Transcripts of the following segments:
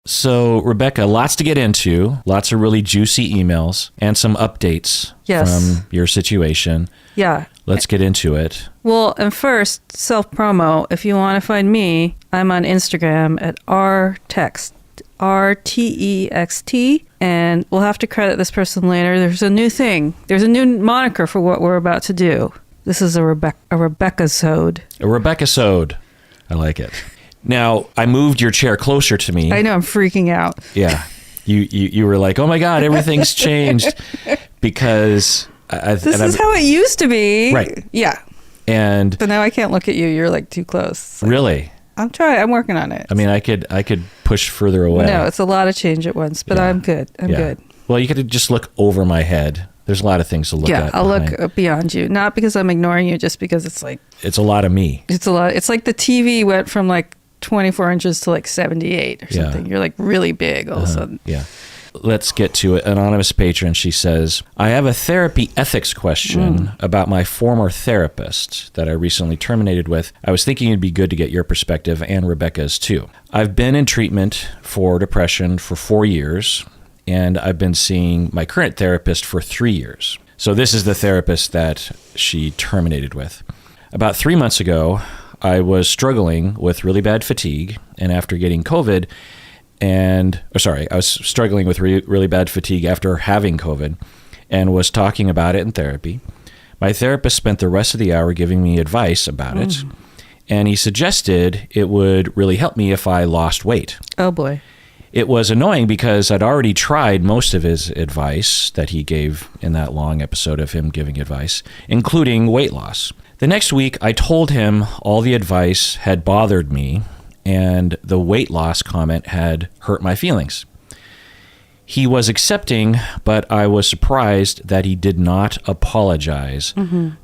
So, Rebecca, lots to get into, lots of really juicy emails and some updates from your situation. Yeah. Let's get into it. Well, and first, self-promo. If you want to find me, I'm on Instagram at rtext, RTEXT, and we'll have to credit this person later. There's a new thing. There's a new moniker for what we're about to do. This is a Rebecca-sode. A Rebecca-sode. I like it. Now, I moved your chair closer to me. I know, I'm freaking out. Yeah. You were like, oh my God, everything's changed because... This is how it used to be. Right. Yeah. But now I can't look at you. You're like too close. Like, really? I'm trying. I'm working on it. I mean, I could push further away. No, it's a lot of change at once, but I'm good. I'm good. Well, you could just look over my head. There's a lot of things to look at. Yeah, I'll look beyond you. Not because I'm ignoring you, just because it's like... It's a lot of me. It's a lot. It's like the TV went from like 24 inches to like 78 or something. You're like really big all of a sudden. Yeah. Let's get to it. Anonymous patron, she says, I have a therapy ethics question about my former therapist that I recently terminated with. I was thinking it'd be good to get your perspective and Rebecca's too. I've been in treatment for depression for 4 years, and I've been seeing my current therapist for 3 years. So this is the therapist that she terminated with. About 3 months ago, I was struggling with really bad fatigue, and after getting COVID, I was struggling with really bad fatigue after having COVID and was talking about it in therapy. My therapist spent the rest of the hour giving me advice about it, and he suggested it would really help me if I lost weight. Oh, boy. It was annoying because I'd already tried most of his advice that he gave in that long episode of him giving advice, including weight loss. The next week, I told him all the advice had bothered me, and the weight loss comment had hurt my feelings. He was accepting, but I was surprised that he did not apologize.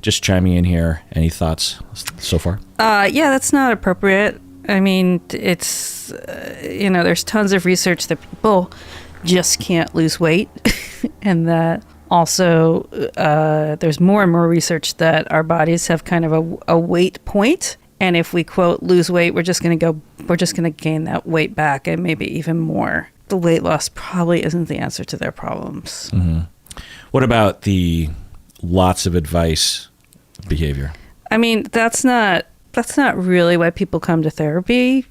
Just chiming in here. Any thoughts so far? Yeah, that's not appropriate. I mean, it's, there's tons of research that people just can't lose weight. And that also there's more and more research that our bodies have kind of a weight point. And if we, quote, lose weight, we're just going to gain that weight back and maybe even more. The weight loss probably isn't the answer to their problems. What about the lots of advice behavior? I mean, that's not really why people come to therapy.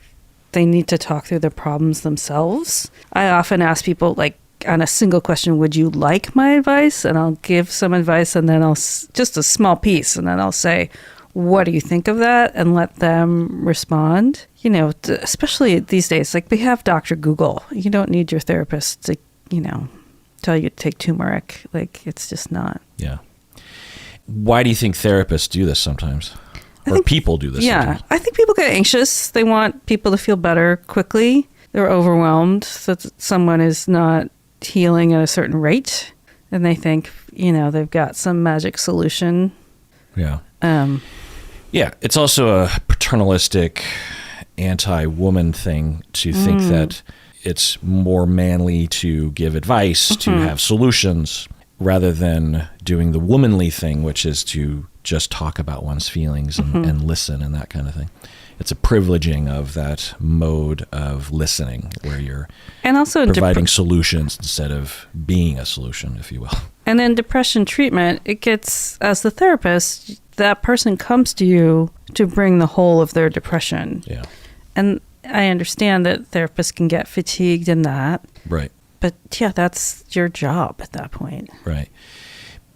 They need to talk through their problems themselves. I often ask people, like, on a single question, would you like my advice? And I'll give some advice, and then just a small piece, and then I'll say, what do you think of that? And let them respond. Especially these days, like we have Dr. Google. You don't need your therapist to, tell you to take turmeric. Like, it's just not. Yeah. Why do you think therapists do this sometimes? Or people do this sometimes? I think people get anxious. They want people to feel better quickly. They're overwhelmed that someone is not healing at a certain rate. And they think, they've got some magic solution. Yeah. Yeah, it's also a paternalistic, anti-woman thing to think that it's more manly to give advice, to have solutions, rather than doing the womanly thing, which is to just talk about one's feelings and listen and that kind of thing. It's a privileging of that mode of listening where you're providing solutions instead of being a solution, if you will. And in depression treatment, it gets, as the therapist, that person comes to you to bring the whole of their depression. Yeah. And I understand that therapists can get fatigued in that. Right. But yeah, that's your job at that point. Right.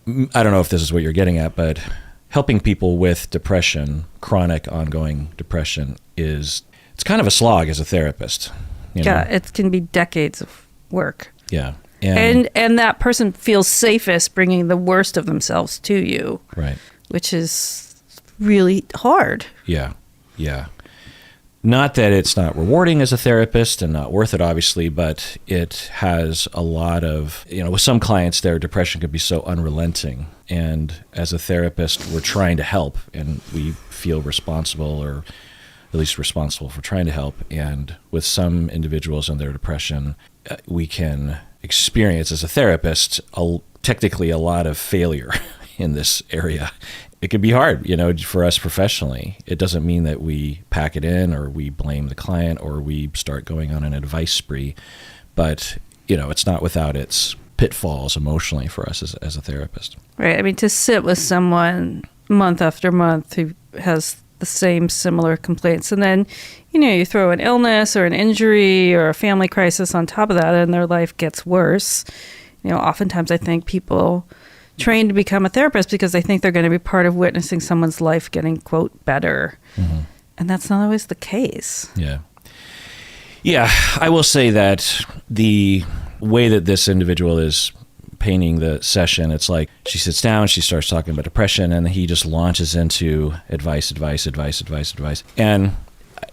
I don't know if this is what you're getting at, but helping people with depression, chronic ongoing depression, it's kind of a slog as a therapist. Yeah, it can be decades of work. Yeah. And that person feels safest bringing the worst of themselves to you. Right. Which is really hard. Yeah. Yeah. Not that it's not rewarding as a therapist and not worth it, obviously, but it has a lot of, with some clients, their depression could be so unrelenting. And as a therapist, we're trying to help, and we feel responsible, or at least responsible for trying to help. And with some individuals and their depression, we can experience as a therapist, technically a lot of failure in this area. it could be hard, for us professionally. It doesn't mean that we pack it in or we blame the client or we start going on an advice spree. But, it's not without its pitfalls emotionally for us as a therapist. Right. I mean, to sit with someone month after month who has the same similar complaints, and then, you throw an illness or an injury or a family crisis on top of that, and their life gets worse. Oftentimes I think people train to become a therapist because they think they're going to be part of witnessing someone's life getting, quote, better. Mm-hmm. And that's not always the case. Yeah. Yeah, I will say that the way that this individual is painting the session, it's like she sits down, she starts talking about depression, and he just launches into advice. And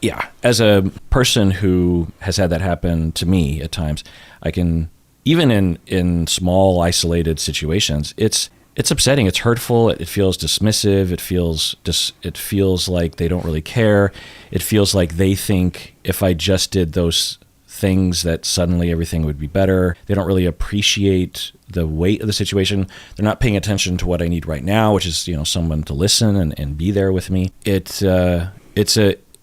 yeah, as a person who has had that happen to me at times, I can, even in small isolated situations, it's upsetting. It's hurtful. It feels dismissive. It feels like they don't really care. It feels like they think if I just did those things that suddenly everything would be better. They don't really appreciate the weight of the situation. They're not paying attention to what I need right now, which is, someone to listen and be there with me.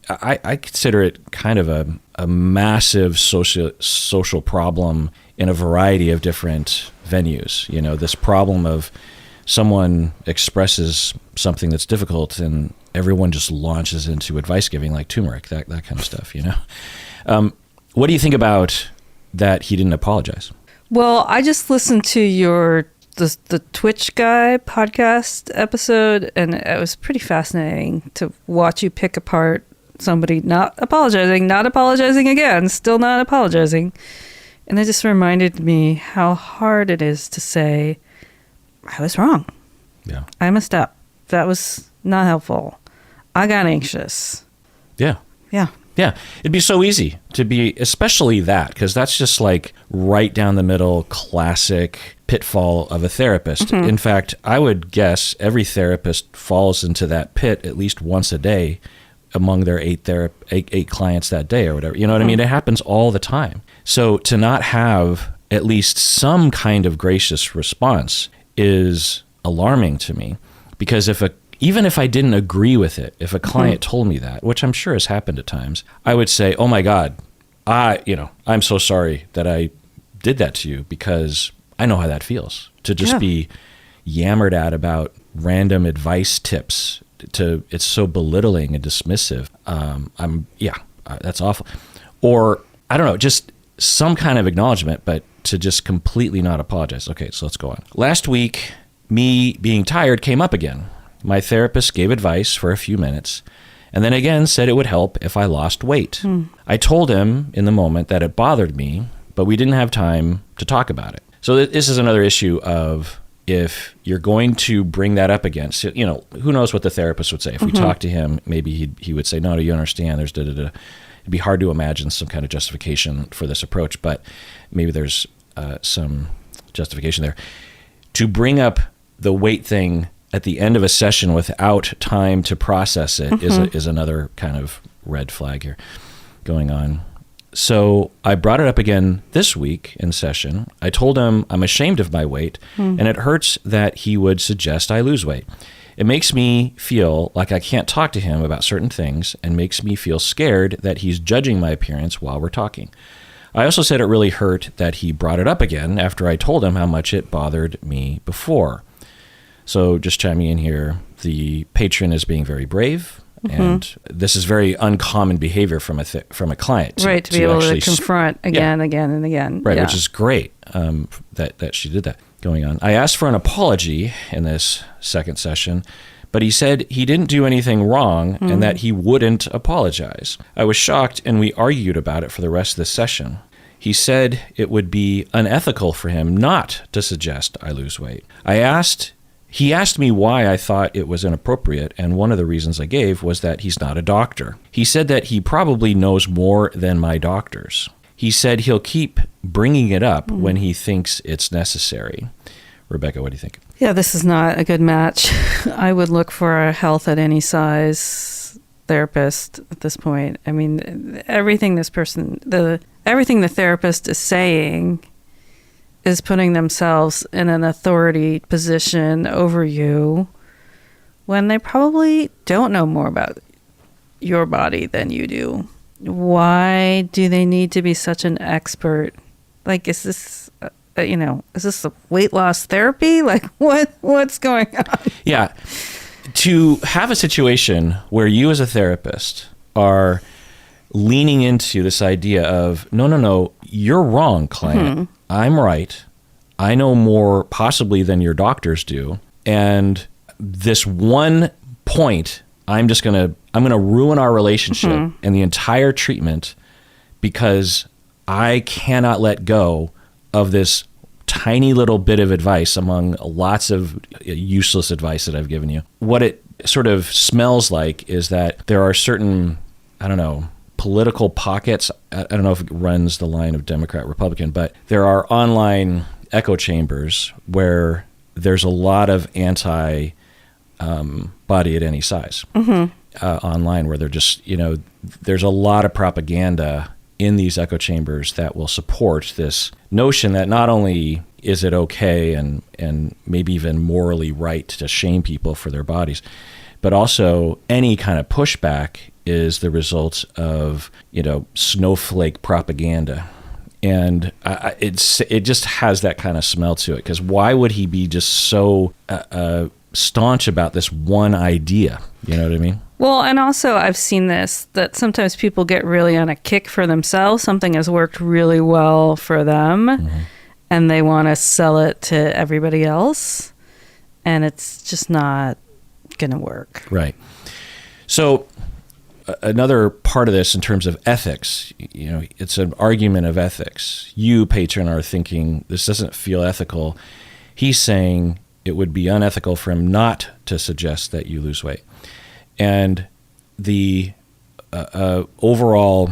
I consider it kind of a massive social problem in a variety of different venues. This problem of someone expresses something that's difficult and everyone just launches into advice giving like turmeric, that kind of stuff, What do you think about that he didn't apologize? Well, I just listened to the Twitch guy podcast episode, and it was pretty fascinating to watch you pick apart somebody not apologizing again, still not apologizing. And it just reminded me how hard it is to say, I was wrong. Yeah. I messed up. That was not helpful. I got anxious. Yeah. Yeah. Yeah. It'd be so easy to be, especially that, because that's just like right down the middle, classic pitfall of a therapist. Mm-hmm. In fact, I would guess every therapist falls into that pit at least once a day among their eight clients that day or whatever. You know what I mean? It happens all the time. So to not have at least some kind of gracious response is alarming to me, because even if I didn't agree with it, if a client told me that, which I'm sure has happened at times, I would say, oh my God, I'm so sorry that I did that to you, because I know how that feels to just be yammered at about random advice tips. It's so belittling and dismissive. That's awful. Or I don't know, just some kind of acknowledgement, but to just completely not apologize. Okay, so let's go on. Last week, me being tired came up again. My therapist gave advice for a few minutes and then again said it would help if I lost weight. I told him in the moment that it bothered me, but we didn't have time to talk about it. So this is another issue of, if you're going to bring that up again, so, who knows what the therapist would say. If we talk to him, maybe he would say, no, you understand, there's da-da-da. It'd be hard to imagine some kind of justification for this approach, but maybe there's some justification there. To bring up the weight thing at the end of a session without time to process it is another kind of red flag here going on. So I brought it up again this week in session. I told him I'm ashamed of my weight, and it hurts that he would suggest I lose weight. It makes me feel like I can't talk to him about certain things, and makes me feel scared that he's judging my appearance while we're talking. I also said it really hurt that he brought it up again after I told him how much it bothered me before. So just chiming in here, the patron is being very brave. And this is very uncommon behavior from a client. To be able to confront again and again. Right, which is great that she did that going on. I asked for an apology in this second session, but he said he didn't do anything wrong and that he wouldn't apologize. I was shocked, and we argued about it for the rest of the session. He said it would be unethical for him not to suggest I lose weight. He asked me why I thought it was inappropriate, and one of the reasons I gave was that he's not a doctor. He said that he probably knows more than my doctors. He said he'll keep bringing it up when he thinks it's necessary. Rebecca, what do you think? Yeah, this is not a good match. I would look for a health at any size therapist at this point. I mean, everything the therapist is saying is putting themselves in an authority position over you when they probably don't know more about your body than you do? Why do they need to be such an expert? Like, is this, is this a weight loss therapy? Like, what's going on? Yeah. To have a situation where you as a therapist are leaning into this idea of, no, you're wrong, client. I'm right. I know more possibly than your doctors do. And this one point, I'm going to ruin our relationship and the entire treatment because I cannot let go of this tiny little bit of advice among lots of useless advice that I've given you. What it sort of smells like is that there are certain, political pockets. I don't know if it runs the line of Democrat, Republican, but there are online echo chambers where there's a lot of body at any size online, where they're just, there's a lot of propaganda in these echo chambers that will support this notion that not only is it okay and maybe even morally right to shame people for their bodies, but also any kind of pushback is the result of, snowflake propaganda. And it just has that kind of smell to it, because why would he be just so staunch about this one idea? You know what I mean? Well, and also I've seen this, that sometimes people get really on a kick for themselves. Something has worked really well for them, and they want to sell it to everybody else, and it's just not going to work. Right. So another part of this in terms of ethics, it's an argument of ethics. You, patron, are thinking this doesn't feel ethical. He's saying it would be unethical for him not to suggest that you lose weight. And the overall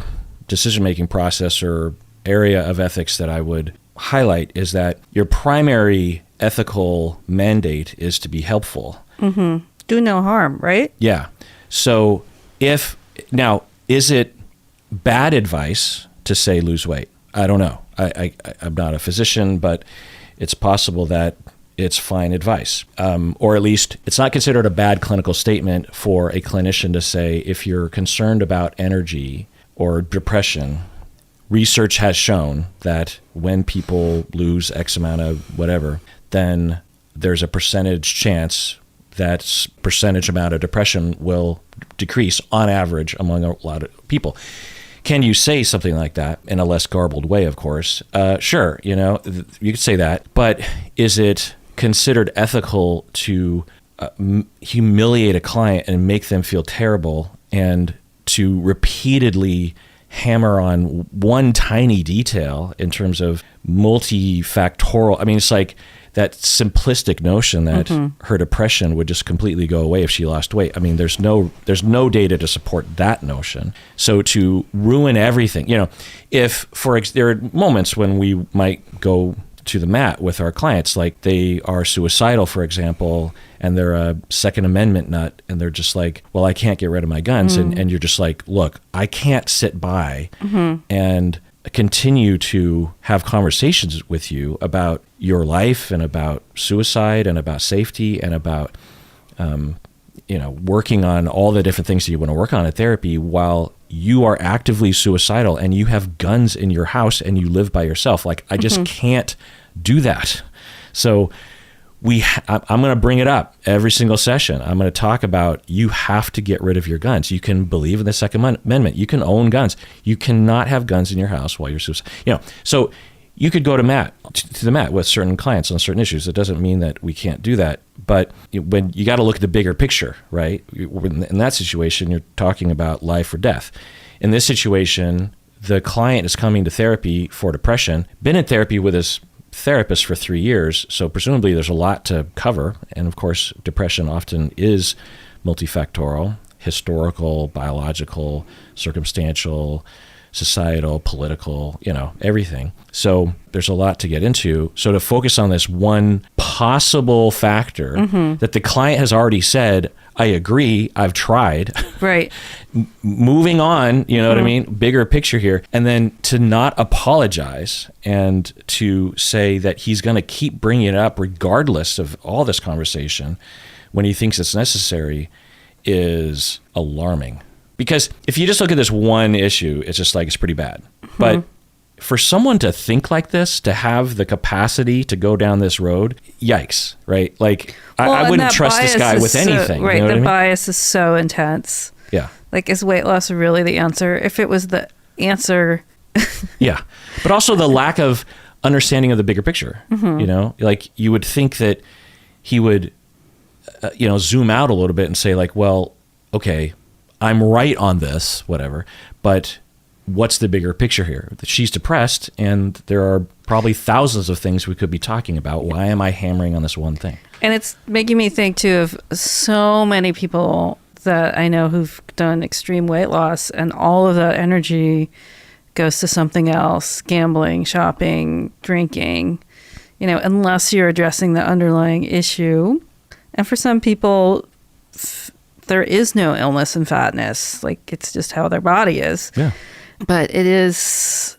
decision-making process or area of ethics that I would highlight is that your primary ethical mandate is to be helpful. Do no harm, right? Yeah. So now, is it bad advice to say lose weight? I don't know. I'm not a physician, but it's possible that it's fine advice. Or at least it's not considered a bad clinical statement for a clinician to say, if you're concerned about energy or depression, research has shown that when people lose X amount of whatever, then there's a percentage chance that percentage amount of depression will decrease on average among a lot of people. Can you say something like that in a less garbled way, of course? Sure, you could say that, but is it considered ethical to humiliate a client and make them feel terrible and to repeatedly hammer on one tiny detail in terms of multifactorial? I mean, it's like that simplistic notion that her depression would just completely go away if she lost weight. I mean, there's no data to support that notion. So to ruin everything, if there are moments when we might go to the mat with our clients, like they are suicidal, for example, and they're a Second Amendment nut, and they're just like, well, I can't get rid of my guns. And you're just like, look, I can't sit by and continue to have conversations with you about your life and about suicide and about safety and about, working on all the different things that you want to work on in therapy while you are actively suicidal and you have guns in your house and you live by yourself. Like, I just can't do that. So I'm going to bring it up every single session. I'm going to talk about, you have to get rid of your guns. You can believe in the Second Amendment. You can own guns. You cannot have guns in your house while you're suicidal. So you could go to the mat with certain clients on certain issues. It doesn't mean that we can't do that. But when you got to look at the bigger picture, right? In that situation, you're talking about life or death. In this situation, the client is coming to therapy for depression, been in therapy with his therapist for 3 years, so presumably there's a lot to cover. And of course, depression often is multifactorial, historical, biological, circumstantial, societal, political, everything. So there's a lot to get into. So to focus on this one possible factor that the client has already said, I agree, I've tried. Right. Moving on, what I mean? Bigger picture here. And then to not apologize and to say that he's going to keep bringing it up regardless of all this conversation when he thinks it's necessary is alarming. Because if you just look at this one issue, it's just like, it's pretty bad. But for someone to think like this, to have the capacity to go down this road, yikes, right? Like, I wouldn't trust this guy with anything. Right, you know what I mean? bias is so intense. Yeah. Like, is weight loss really the answer? If it was the answer... Yeah. But also the lack of understanding of the bigger picture, you know? Like, you would think that he would, zoom out a little bit and say, like, well, okay, I'm right on this, whatever, but what's the bigger picture here? She's depressed, and there are probably thousands of things we could be talking about. Why am I hammering on this one thing? And it's making me think, too, of so many people that I know who've done extreme weight loss, and all of that energy goes to something else, gambling, shopping, drinking, unless you're addressing the underlying issue. And for some people, there is no illness in fatness. Like, it's just how their body is. Yeah. But it's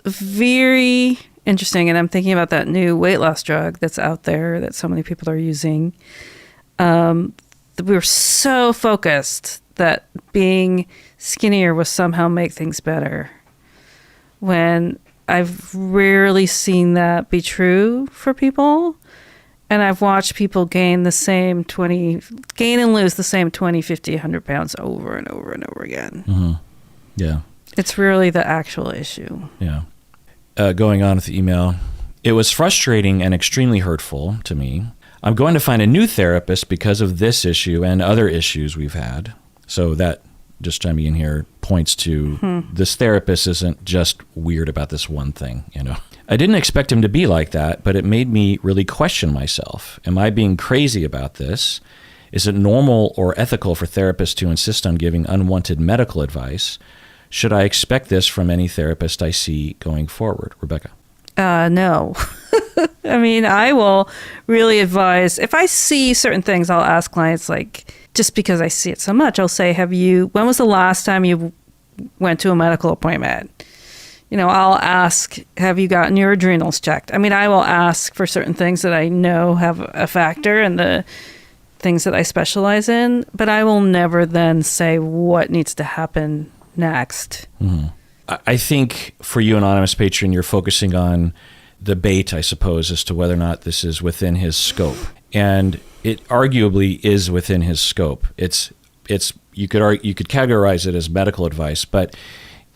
very interesting. And I'm thinking about that new weight loss drug that's out there that so many people are using. We're so focused that being skinnier will somehow make things better, when I've rarely seen that be true for people. And I've watched people gain and lose the same 20, 50, 100 pounds over and over and over again. Mm-hmm. Yeah. It's really the actual issue. Yeah. Going on with the email, it was frustrating and extremely hurtful to me. I'm going to find a new therapist because of this issue and other issues we've had. So that, just chiming in here, points to this therapist isn't just weird about this one thing, I didn't expect him to be like that, but it made me really question myself. Am I being crazy about this? Is it normal or ethical for therapists to insist on giving unwanted medical advice? Should I expect this from any therapist I see going forward? Rebecca? No. I mean, I will really advise, if I see certain things, I'll ask clients, like, just because I see it so much, I'll say, when was the last time you went to a medical appointment? I'll ask, have you gotten your adrenals checked? I mean, I will ask for certain things that I know have a factor in the things that I specialize in, but I will never then say what needs to happen next. Mm-hmm. I think for you, anonymous patron, you're focusing on the bait, I suppose, as to whether or not this is within his scope. And it arguably is within his scope. You could categorize it as medical advice, but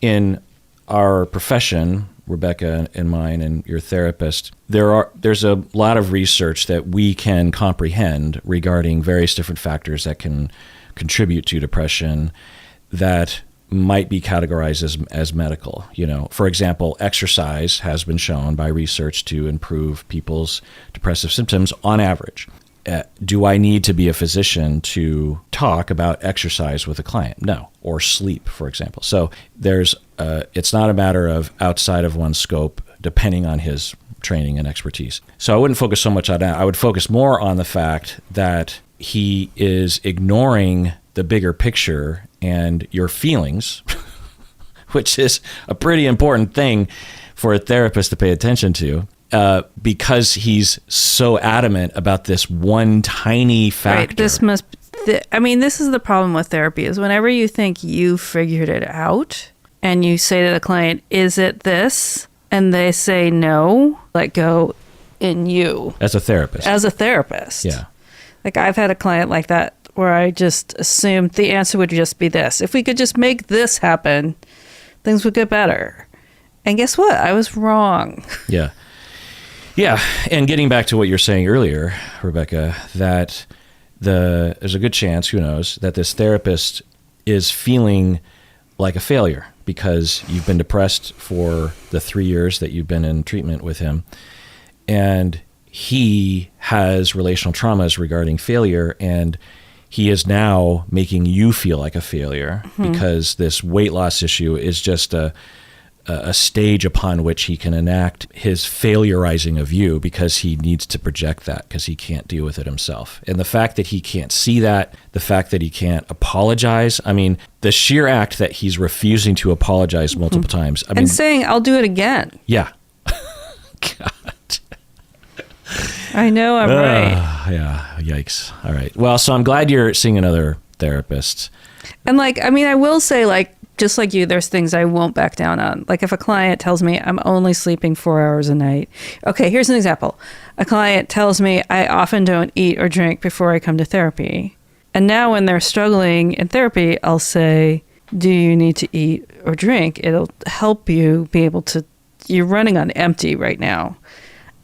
in our profession, Rebecca and mine and your therapist, there's a lot of research that we can comprehend regarding various different factors that can contribute to depression that might be categorized as medical. For example, exercise has been shown by research to improve people's depressive symptoms on average. Do I need to be a physician to talk about exercise with a client? No. Or sleep, for example. So it's not a matter of outside of one's scope, depending on his training and expertise. So I wouldn't focus so much on that. I would focus more on the fact that he is ignoring the bigger picture and your feelings, which is a pretty important thing for a therapist to pay attention to. Because he's so adamant about this one tiny factor. Right. This is the problem with therapy, is whenever you think you figured it out and you say to the client, is it this? And they say no, let go in you. As a therapist. Yeah. Like, I've had a client like that where I just assumed the answer would just be this. If we could just make this happen, things would get better. And guess what? I was wrong. Yeah. Yeah, and getting back to what you're saying earlier, Rebecca, that there's a good chance, who knows, that this therapist is feeling like a failure because you've been depressed for the 3 years that you've been in treatment with him, and he has relational traumas regarding failure, and he is now making you feel like a failure because this weight loss issue is just a stage upon which he can enact his failurizing of you, because he needs to project that because he can't deal with it himself. And the fact that he can't see that, the fact that he can't apologize, the sheer act that he's refusing to apologize multiple times. And saying, I'll do it again. Yeah. God. I know I'm right. Yeah, yikes. All right. Well, so I'm glad you're seeing another therapist. And like, I mean, I will say, like, just like you, there's things I won't back down on. Like if a client tells me I'm only sleeping 4 hours a night. Okay, here's an example. A client tells me I often don't eat or drink before I come to therapy. And now when they're struggling in therapy, I'll say, do you need to eat or drink? It'll help you be able to, you're running on empty right now.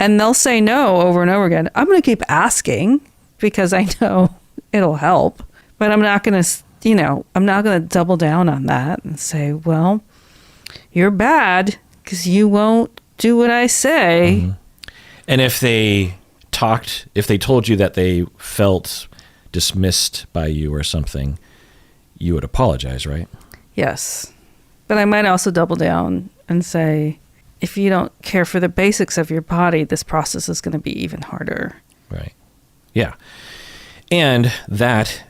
And they'll say no over and over again. I'm going to keep asking because I know it'll help, but I'm not going to, I'm not going to double down on that and say, well, you're bad because you won't do what I say. Mm-hmm. And if they told you that they felt dismissed by you or something, you would apologize, right? Yes. But I might also double down and say, if you don't care for the basics of your body, this process is going to be even harder. Right. Yeah. And that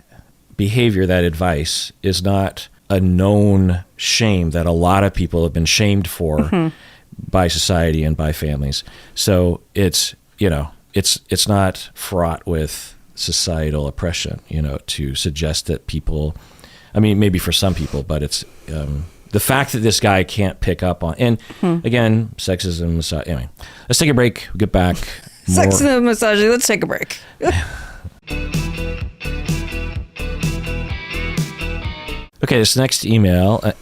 behavior, that advice is not a known shame that a lot of people have been shamed for by society and by families. So it's, it's not fraught with societal oppression, to suggest that people, I mean, maybe for some people, but it's the fact that this guy can't pick up on, and again, sexism, anyway, let's take a break. We'll get back. Sexism, misogyny, let's take a break. Okay, this next email,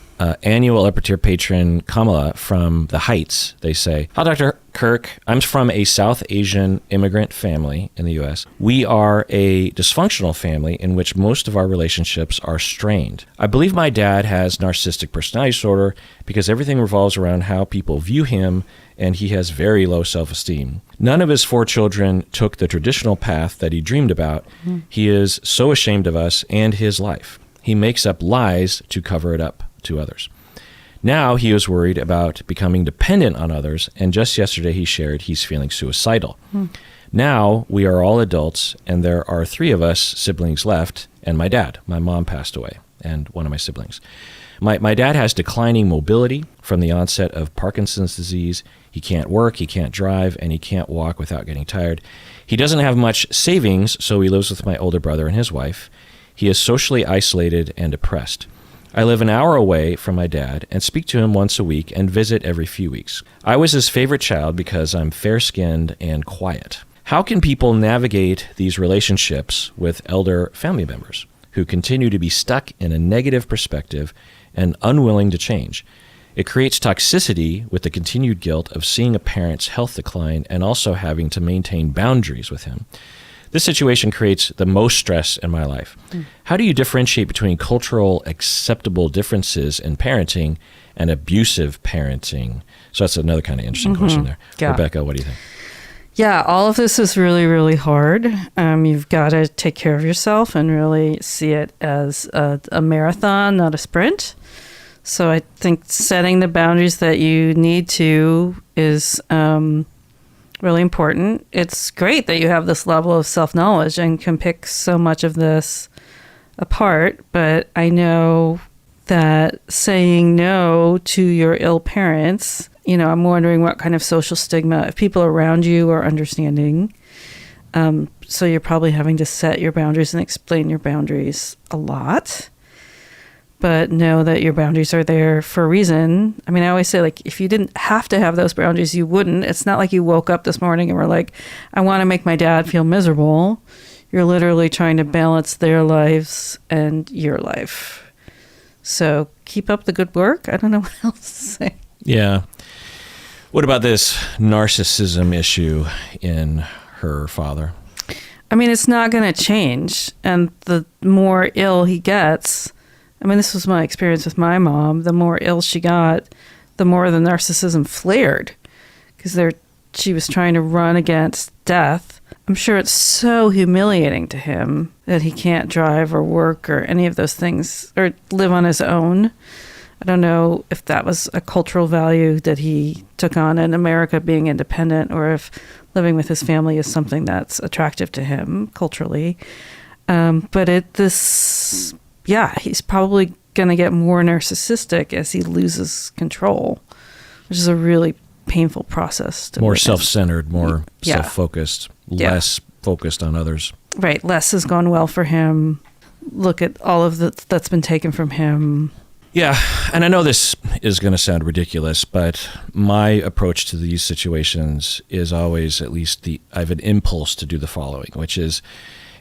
annual upper tier patron Kamala from the Heights. They say, hi, Dr. Kirk. I'm from a South Asian immigrant family in the U.S. We are a dysfunctional family in which most of our relationships are strained. I believe my dad has narcissistic personality disorder because everything revolves around how people view him, and he has very low self-esteem. None of his 4 children took the traditional path that he dreamed about. He is so ashamed of us and his life. He makes up lies to cover it up to others. Now he is worried about becoming dependent on others, and just yesterday he shared he's feeling suicidal. Now we are all adults, and there are 3 of us siblings left, and my dad. My mom passed away, and one of my siblings. My dad has declining mobility from the onset of Parkinson's disease. He can't work, he can't drive, and he can't walk without getting tired. He doesn't have much savings, so he lives with my older brother and his wife. He is socially isolated and depressed. I live an hour away from my dad and speak to him once a week and visit every few weeks. I was his favorite child because I'm fair-skinned and quiet. How can people navigate these relationships with elder family members who continue to be stuck in a negative perspective and unwilling to change? It creates toxicity with the continued guilt of seeing a parent's health decline and also having to maintain boundaries with him. This situation creates the most stress in my life. How do you differentiate between cultural acceptable differences in parenting and abusive parenting? So that's another kind of interesting question there. Yeah. Rebecca, what do you think? Yeah, all of this is really, really hard. You've got to take care of yourself and really see it as a marathon, not a sprint. So I think setting the boundaries that you need to is really important. It's great that you have this level of self-knowledge and can pick so much of this apart, but I know that saying no to your ill parents, I'm wondering what kind of social stigma, if people around you are understanding. So you're probably having to set your boundaries and explain your boundaries a lot. But know that your boundaries are there for a reason. I mean, I always say, like, if you didn't have to have those boundaries, you wouldn't. It's not like you woke up this morning and were like, I want to make my dad feel miserable. You're literally trying to balance their lives and your life. So keep up the good work. I don't know what else to say. Yeah. What about this narcissism issue in her father? I mean, it's not going to change. And the more ill he gets, I mean, this was my experience with my mom. The more ill she got, the more the narcissism flared because she was trying to run against death. I'm sure it's so humiliating to him that he can't drive or work or any of those things or live on his own. I don't know if that was a cultural value that he took on in America, being independent, or if living with his family is something that's attractive to him culturally. He's probably going to get more narcissistic as he loses control, which is a really painful process. More self-centered, more self-focused, less focused on others. Right. Less has gone well for him. Look at all of that's been taken from him. Yeah, and I know this is going to sound ridiculous, but my approach to these situations is always at least I have an impulse to do the following, which is,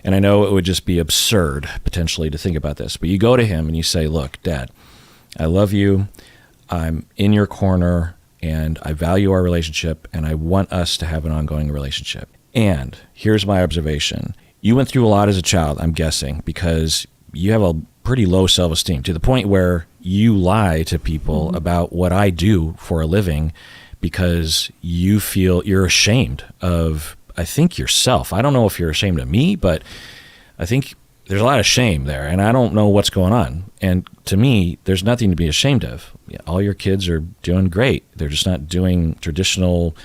and I know it would just be absurd potentially to think about this, but you go to him and you say, look, Dad, I love you. I'm in your corner and I value our relationship and I want us to have an ongoing relationship. And here's my observation. You went through a lot as a child, I'm guessing, because you have a pretty low self-esteem to the point where you lie to people about what I do for a living because you feel you're ashamed of, I think, yourself. I don't know if you're ashamed of me, but I think there's a lot of shame there, and I don't know what's going on. And to me, there's nothing to be ashamed of. All your kids are doing great. They're just not doing traditional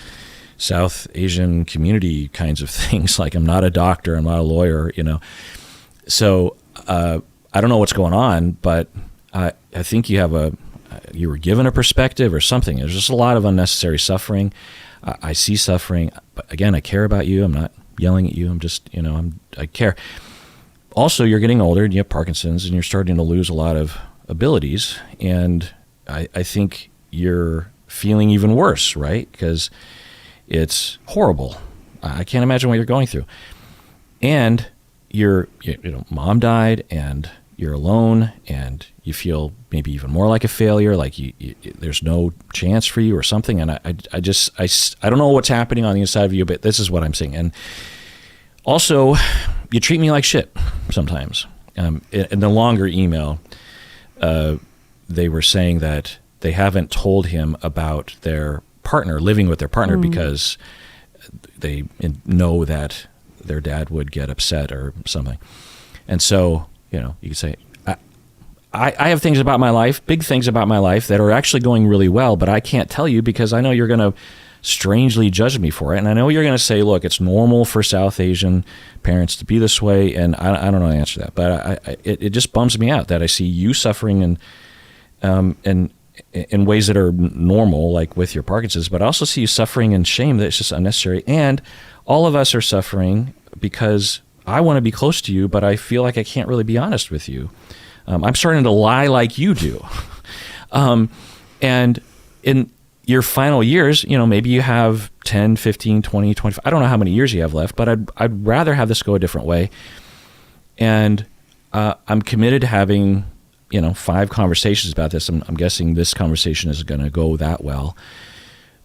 South Asian community kinds of things. Like, I'm not a doctor, I'm not a lawyer, So I don't know what's going on, but I think you were given a perspective or something. There's just a lot of unnecessary suffering. I see suffering, but again, I care about you. I'm not yelling at you. I'm just, I care. Also, you're getting older and you have Parkinson's and you're starting to lose a lot of abilities. And I think you're feeling even worse, right? Because it's horrible. I can't imagine what you're going through. And mom died and you're alone and you feel maybe even more like a failure, like there's no chance for you or something. And I don't know what's happening on the inside of you, but this is what I'm seeing. And also, you treat me like shit sometimes. In the longer email, they were saying that they haven't told him about their partner, living with their partner, because they know that their dad would get upset or something. And so, you could say, I have things about my life, big things about my life that are actually going really well, but I can't tell you because I know you're going to strangely judge me for it. And I know you're going to say, look, it's normal for South Asian parents to be this way. And I don't know the answer to that, but it just bums me out that I see you suffering in ways that are normal, like with your Parkinson's, but I also see you suffering in shame that's just unnecessary. And all of us are suffering because I want to be close to you, but I feel like I can't really be honest with you. I'm starting to lie like you do. And in your final years, maybe you have 10, 15, 20, 25, I don't know how many years you have left, but I'd rather have this go a different way. And I'm committed to having, 5 conversations about this. I'm guessing this conversation is going to go that well.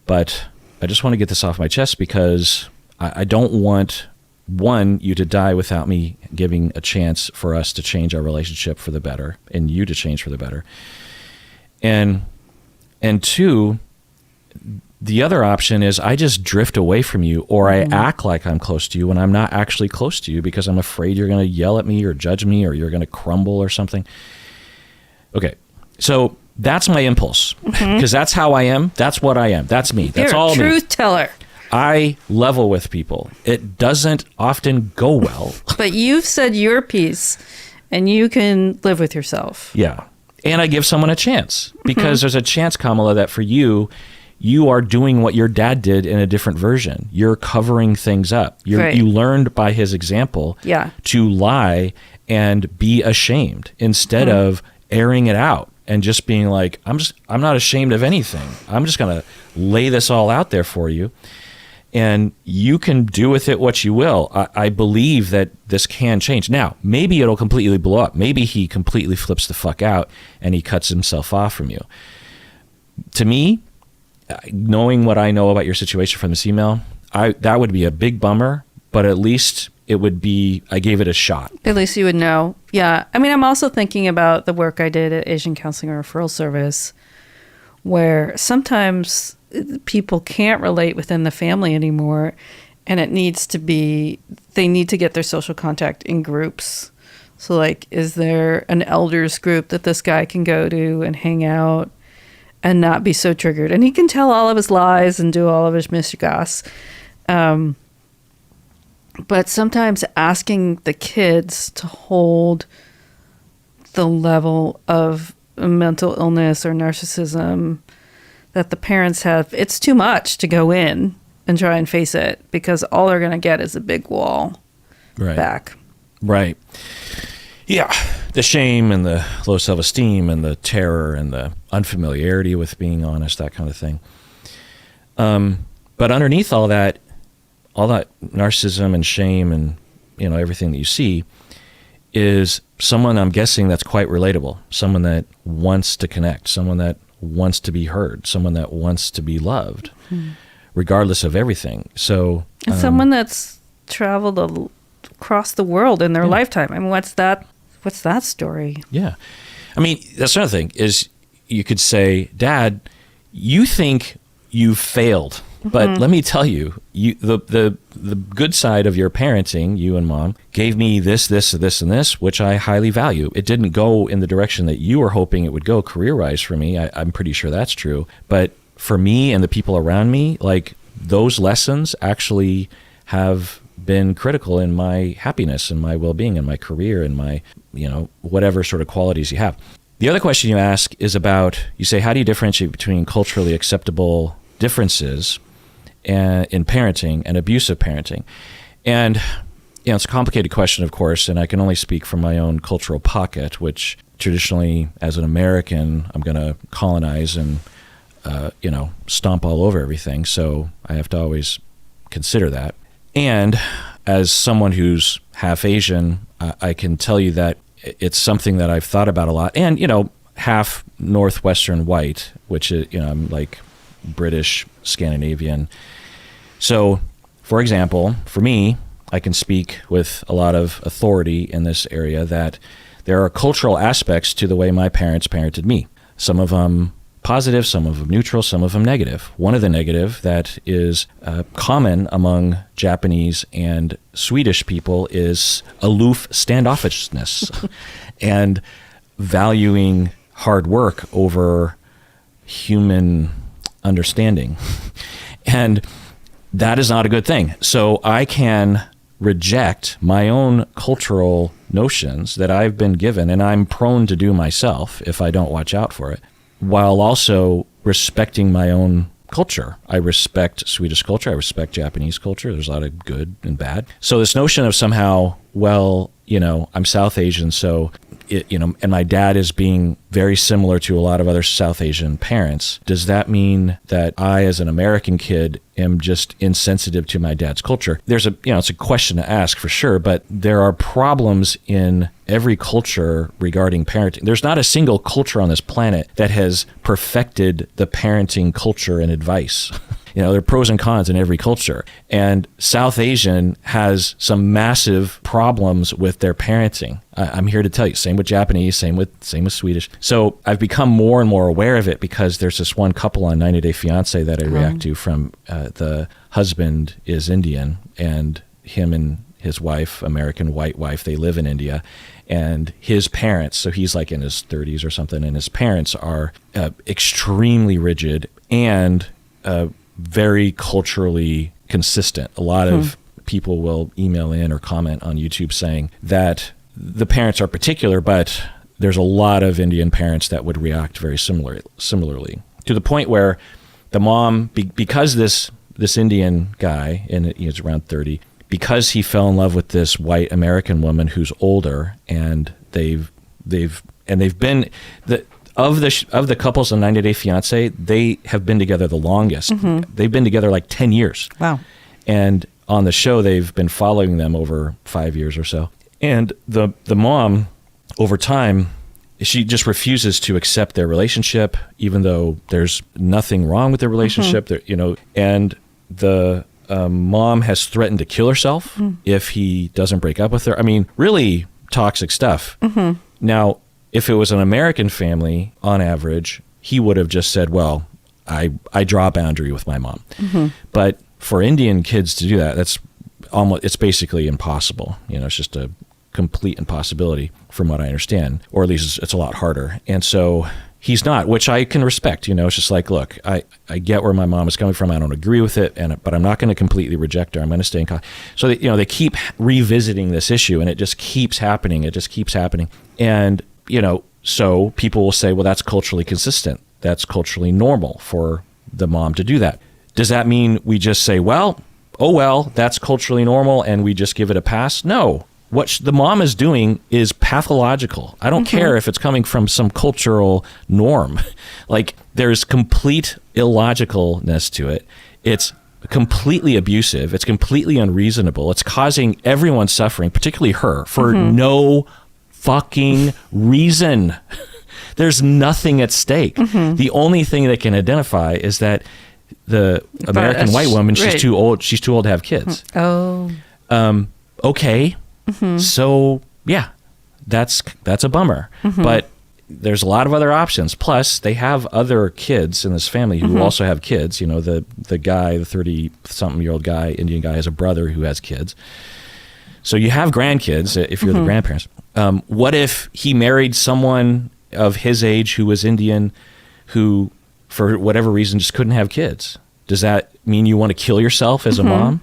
But I just want to get this off my chest because I don't want, one, you to die without me giving a chance for us to change our relationship for the better and you to change for the better. And two, the other option is I just drift away from you or I act like I'm close to you when I'm not actually close to you because I'm afraid you're going to yell at me or judge me or you're going to crumble or something. Okay, so that's my impulse because that's how I am. That's what I am. That's me. That's all me. You're a truth teller. I level with people. It doesn't often go well. But you've said your piece and you can live with yourself. Yeah. And I give someone a chance because there's a chance, Kamala, that for you are doing what your dad did in a different version. You're covering things up. Right. You learned by his example to lie and be ashamed instead of airing it out and just being like, I'm not ashamed of anything. I'm just going to lay this all out there for you. And you can do with it what you will. I believe that this can change. Now, maybe it'll completely blow up. Maybe he completely flips the fuck out and he cuts himself off from you. To me, knowing what I know about your situation from this email, that would be a big bummer, but at least it would be, I gave it a shot. At least you would know. Yeah. I mean, I'm also thinking about the work I did at Asian Counseling and Referral Service, where sometimes people can't relate within the family anymore, and they need to get their social contact in groups. So, like, is there an elders group that this guy can go to and hang out and not be so triggered? And he can tell all of his lies and do all of his mishigas. But sometimes asking the kids to hold the level of mental illness or narcissism that the parents have, it's too much to go in and try and face it, because all they're going to get is a big wall back. Right. Yeah. The shame and the low self-esteem and the terror and the unfamiliarity with being honest, that kind of thing. But underneath all that narcissism and shame and, everything that you see is someone, I'm guessing, that's quite relatable. Someone that wants to connect, someone that wants to be heard, someone that wants to be loved, regardless of everything. So, and someone that's traveled across the world in their lifetime. I mean, what's that story? Yeah. I mean, that's another thing is you could say, Dad, you think you've failed. But let me tell you, the good side of your parenting, you and Mom, gave me this, and this, which I highly value. It didn't go in the direction that you were hoping it would go career-wise for me. I'm pretty sure that's true. But for me and the people around me, like, those lessons actually have been critical in my happiness and my well-being and my career and my, whatever sort of qualities you have. The other question you ask is about, you say, how do you differentiate between culturally acceptable differences in parenting and abusive parenting? And it's a complicated question, of course, and I can only speak from my own cultural pocket, which traditionally, as an American, I'm going to colonize and stomp all over everything. So I have to always consider that. And as someone who's half Asian, I can tell you that it's something that I've thought about a lot. And half Northwestern white, which is I'm like British, Scandinavian. So, for example, for me, I can speak with a lot of authority in this area that there are cultural aspects to the way my parents parented me. Some of them positive, some of them neutral, some of them negative. One of the negative that is common among Japanese and Swedish people is aloof standoffishness and valuing hard work over human understanding. And that is not a good thing. So I can reject my own cultural notions that I've been given, and I'm prone to do myself if I don't watch out for it, while also respecting my own culture. I respect Swedish culture. I respect Japanese culture. There's a lot of good and bad. So this notion of somehow, I'm South Asian, so and my dad is being very similar to a lot of other South Asian parents. Does that mean that I, as an American kid, am just insensitive to my dad's culture? There's it's a question to ask for sure, but there are problems in every culture regarding parenting. There's not a single culture on this planet that has perfected the parenting culture and advice. There are pros and cons in every culture. And South Asian has some massive problems with their parenting. I'm here to tell you, same with Japanese, same with Swedish. So I've become more and more aware of it because there's this one couple on 90 Day Fiancé that I react to from the husband is Indian, and him and his wife, American white wife, they live in India. And his parents, so he's like in his 30s or something, and his parents are extremely rigid and very culturally consistent. A lot of people will email in or comment on YouTube saying that the parents are particular, but there's a lot of Indian parents that would react very similarly, to the point where the mom, because this Indian guy, and he's around 30, because he fell in love with this white American woman who's older, and they've been of the couples on 90 Day Fiancé, they have been together the longest. They've been together like 10 years. Wow. And on the show, they've been following them over 5 years or so. And the mom, over time, she just refuses to accept their relationship, even though there's nothing wrong with their relationship. And the mom has threatened to kill herself if he doesn't break up with her. I mean, really toxic stuff. Now, if it was an American family, on average, he would have just said, well, I draw a boundary with my mom. But for Indian kids to do that, it's basically impossible. It's just a complete impossibility from what I understand, or at least it's a lot harder. And so he's not, which I can respect. It's just like, look, I get where my mom is coming from. I don't agree with it, but I'm not going to completely reject her. I'm going to stay in contact. So they keep revisiting this issue, and it just keeps happening. And so people will say, well, that's culturally consistent. That's culturally normal for the mom to do that. Does that mean we just say, well, that's culturally normal and we just give it a pass? No. What the mom is doing is pathological. I don't care if it's coming from some cultural norm. Like, there's complete illogicalness to it. It's completely abusive. It's completely unreasonable. It's causing everyone suffering, particularly her, for no fucking reason. There's nothing at stake. The only thing they can identify is that the American white woman, she's too old. She's too old to have kids. Okay. So yeah, that's a bummer. But there's a lot of other options. Plus, they have other kids in this family who also have kids. You know, the guy, the 30-something-year-old guy, Indian guy, has a brother who has kids. So you have grandkids if you're the grandparents. What if he married someone of his age who was Indian, who, for whatever reason, just couldn't have kids? Does that mean you want to kill yourself as a mom?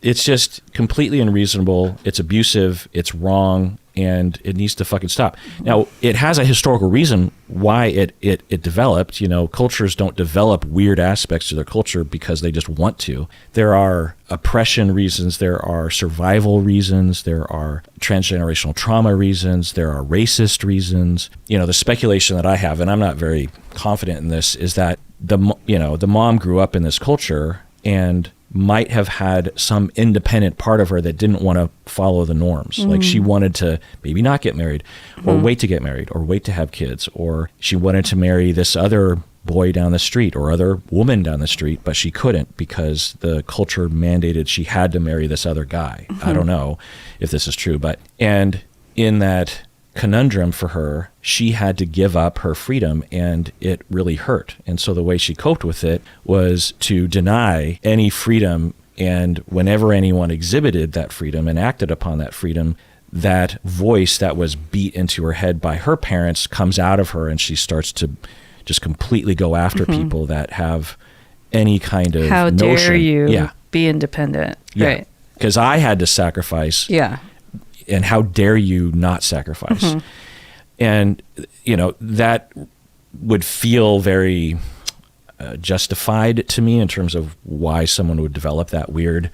It's just completely unreasonable. It's abusive. It's wrong. And it needs to fucking stop. Now, it has a historical reason why it developed. You know, cultures don't develop weird aspects to their culture because they just want to. There are oppression reasons. There are survival reasons. There are transgenerational trauma reasons. There are racist reasons. You know, the speculation that I have, and I'm not very confident in this, is that the mom grew up in this culture and might have had some independent part of her that didn't want to follow the norms. Like, she wanted to maybe not get married, or wait to get married, or wait to have kids, or she wanted to marry this other boy down the street or other woman down the street, but she couldn't because the culture mandated she had to marry this other guy. I don't know if this is true, and in that conundrum for her, she had to give up her freedom, and it really hurt. And so the way she coped with it was to deny any freedom, and whenever anyone exhibited that freedom and acted upon that freedom, that voice that was beat into her head by her parents comes out of her, and she starts to just completely go after people that have any kind of How notion. dare you be independent? Yeah. Right. Because I had to sacrifice. Yeah. And how dare you not sacrifice? And, you know, that would feel very justified to me in terms of why someone would develop that weird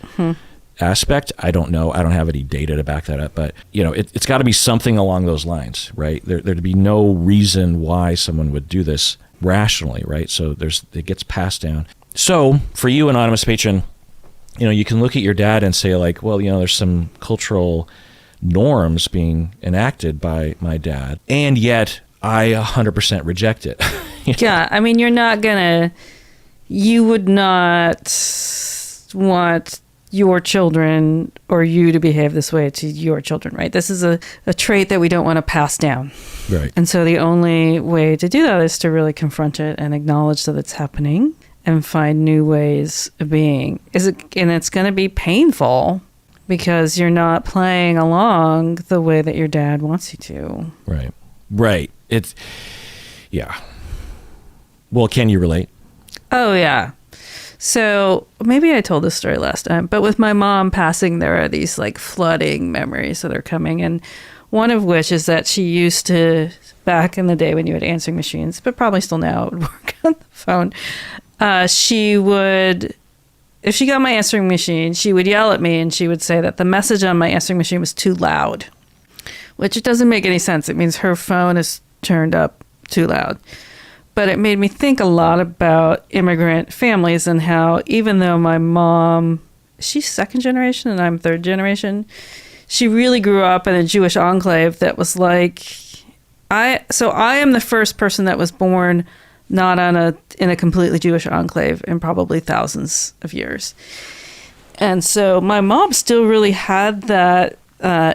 aspect. I don't know. I don't have any data to back that up. But, you know, it's got to be something along those lines, right? There'd be no reason why someone would do this rationally, right? So it gets passed down. So for you, anonymous patron, you know, you can look at your dad and say, like, well, you know, there's some cultural norms being enacted by my dad, and yet I 100% reject it. Yeah, I mean, you would not want your children or you to behave this way to your children, right? This is a trait that we don't want to pass down. Right. And so the only way to do that is to really confront it and acknowledge that it's happening and find new ways of being. And it's going to be painful, because you're not playing along the way that your dad wants you to. Right. Yeah. Well, can you relate? Oh, yeah. So maybe I told this story last time, but with my mom passing, there are these like flooding memories that are coming. And one of which is that she used to, back in the day when you had answering machines, but probably still now it would work on the phone, she would... If she got my answering machine, she would yell at me and she would say that the message on my answering machine was too loud, which it doesn't make any sense. It means her phone is turned up too loud. But it made me think a lot about immigrant families and how, even though my mom, she's second generation and I'm third generation, she really grew up in a Jewish enclave that was like, I am the first person that was born not in a completely Jewish enclave in probably thousands of years. And so my mom still really had that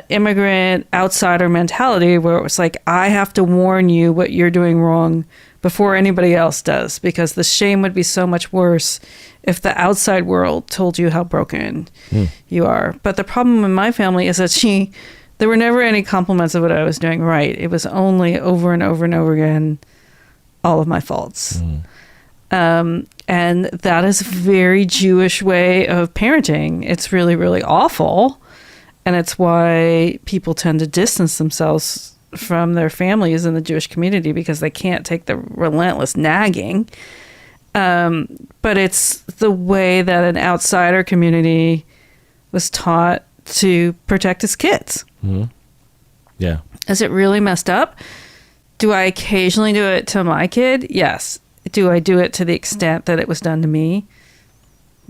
immigrant outsider mentality where it was like, I have to warn you what you're doing wrong before anybody else does, because the shame would be so much worse if the outside world told you how broken you are. But the problem in my family is that there were never any compliments of what I was doing right. It was only over and over and over again, all of my faults. And that is a very Jewish way of parenting. It's really, really awful. And it's why people tend to distance themselves from their families in the Jewish community, because they can't take the relentless nagging. But it's the way that an outsider community was taught to protect its kids. Mm-hmm. Yeah. Is it really messed up? Do I occasionally do it to my kid? Yes. Do I do it to the extent that it was done to me?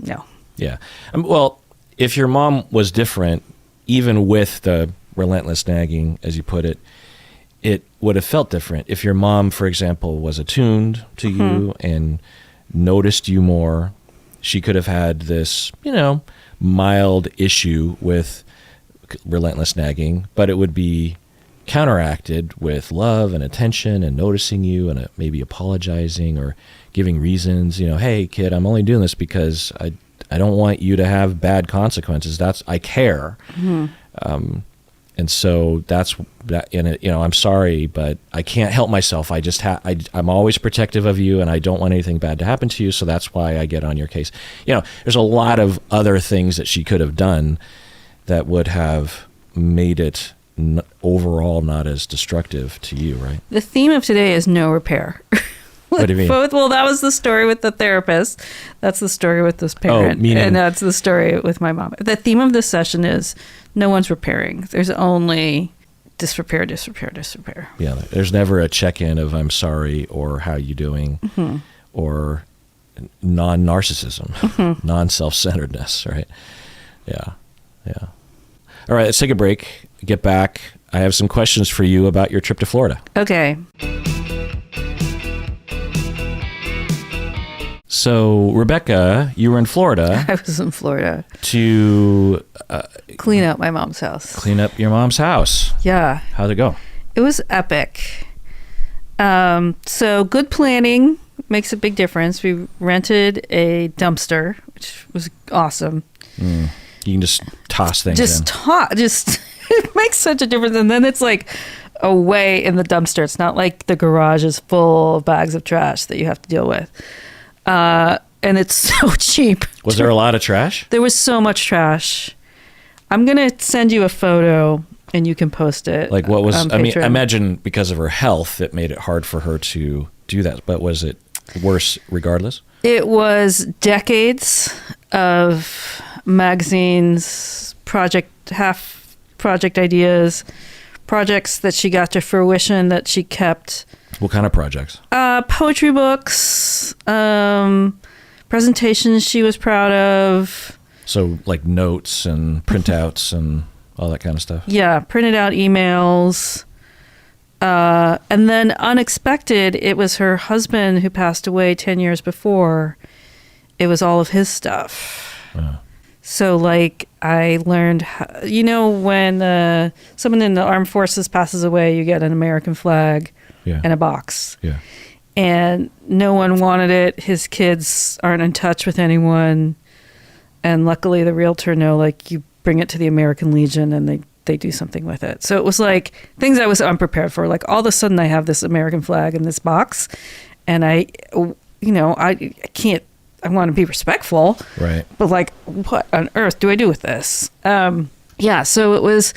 No. Yeah. Well, if your mom was different, even with the relentless nagging, as you put it, it would have felt different. If your mom, for example, was attuned to you and noticed you more, she could have had this, mild issue with relentless nagging, but it would be counteracted with love and attention and noticing you and maybe apologizing or giving reasons. Hey, kid, I'm only doing this because I don't want you to have bad consequences. I care. And so that's that. I'm sorry, but I can't help myself. I just I'm always protective of you, and I don't want anything bad to happen to you. So that's why I get on your case. There's a lot of other things that she could have done that would have made it overall not as destructive to you, right? The theme of today is no repair. What do you mean? Well, that was the story with the therapist. That's the story with this parent. And that's the story with my mom. The theme of this session is no one's repairing. There's only disrepair. Yeah, there's never a check-in of I'm sorry or how you doing or non-narcissism, non-self-centeredness, right? Yeah. All right, let's take a break. Get back. I have some questions for you about your trip to Florida. Okay. So, Rebecca, you were in Florida. I was in Florida. To clean up my mom's house. Clean up your mom's house. Yeah. How'd it go? It was epic. So good planning makes a big difference. We rented a dumpster, which was awesome. You can just toss things in. Just it makes such a difference. And then it's like away in the dumpster. It's not like the garage is full of bags of trash that you have to deal with. And it's so cheap. Was there a lot of trash? There was so much trash. I'm going to send you a photo and you can post it. Like what was, I Patreon. imagine because of her health, it made it hard for her to do that. But was it worse regardless? It was decades of magazines, project ideas, projects that she got to fruition that she kept. What kind of projects? Poetry books, presentations she was proud of. So like notes and printouts and all that kind of stuff? Yeah, printed out emails. And then unexpected, it was her husband who passed away 10 years before. It was all of his stuff. So like I learned, when someone in the armed forces passes away, you get an American flag and a box. Yeah. And no one wanted it. His kids aren't in touch with anyone. And luckily the realtor you bring it to the American Legion and they do something with it. So it was like things I was unprepared for. Like all of a sudden I have this American flag in this box and I can't, I want to be respectful. Right. But like, what on earth do I do with this? So it was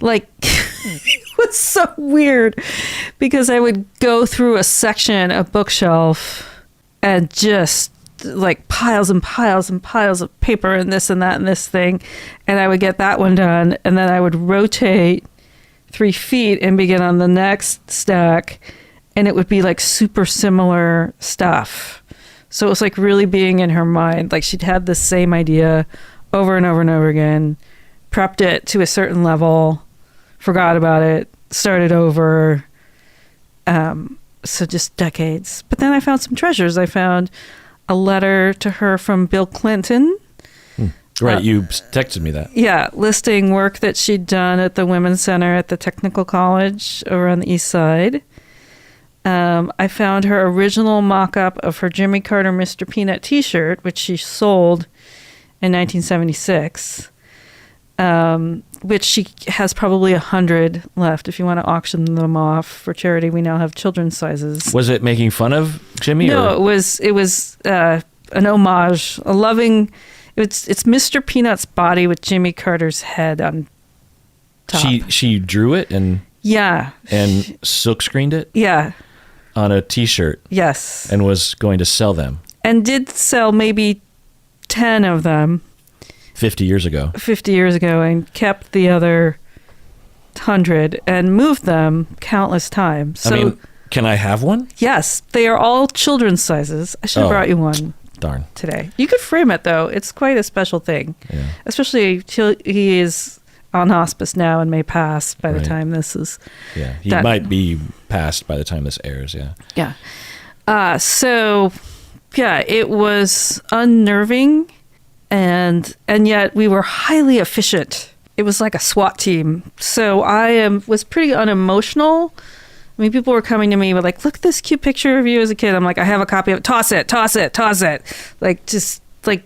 like, it was so weird because I would go through a section, a bookshelf, and just like piles and piles and piles of paper and this and that and this thing. And I would get that one done. And then I would rotate 3 feet and begin on the next stack. And it would be like super similar stuff. So it was like really being in her mind. Like she'd had the same idea over and over and over again, prepped it to a certain level, forgot about it, started over. So just decades. But then I found some treasures. I found a letter to her from Bill Clinton. Right, you texted me that. Yeah, listing work that she'd done at the Women's Center at the Technical College over on the East Side. I found her original mock-up of her Jimmy Carter Mr. Peanut t-shirt, which she sold in 1976, which she has probably 100 left. If you want to auction them off for charity, we now have children's sizes. Was it making fun of Jimmy? No, it was an homage, a loving. It's Mr. Peanut's body with Jimmy Carter's head on top. She drew it and silk screened it. Yeah. On a t-shirt. Yes. And was going to sell them. and did sell maybe 10 of them 50 years ago. 50 years ago, and kept the other 100 and moved them countless times. So, I mean, can I have one? yes, they are all children's sizes. I should have brought you one Darn. today. You could frame it, though. It's quite a special thing. Yeah. Especially he is on hospice now and may pass by the Right. time this is. Yeah. He might be passed by the time this airs. Yeah. Yeah. So, yeah, it was unnerving, and yet we were highly efficient. It was like a SWAT team. So was pretty unemotional. I mean, people were coming to me with like, look at this cute picture of you as a kid. I'm like, I have a copy of it. Toss it. Like, just like,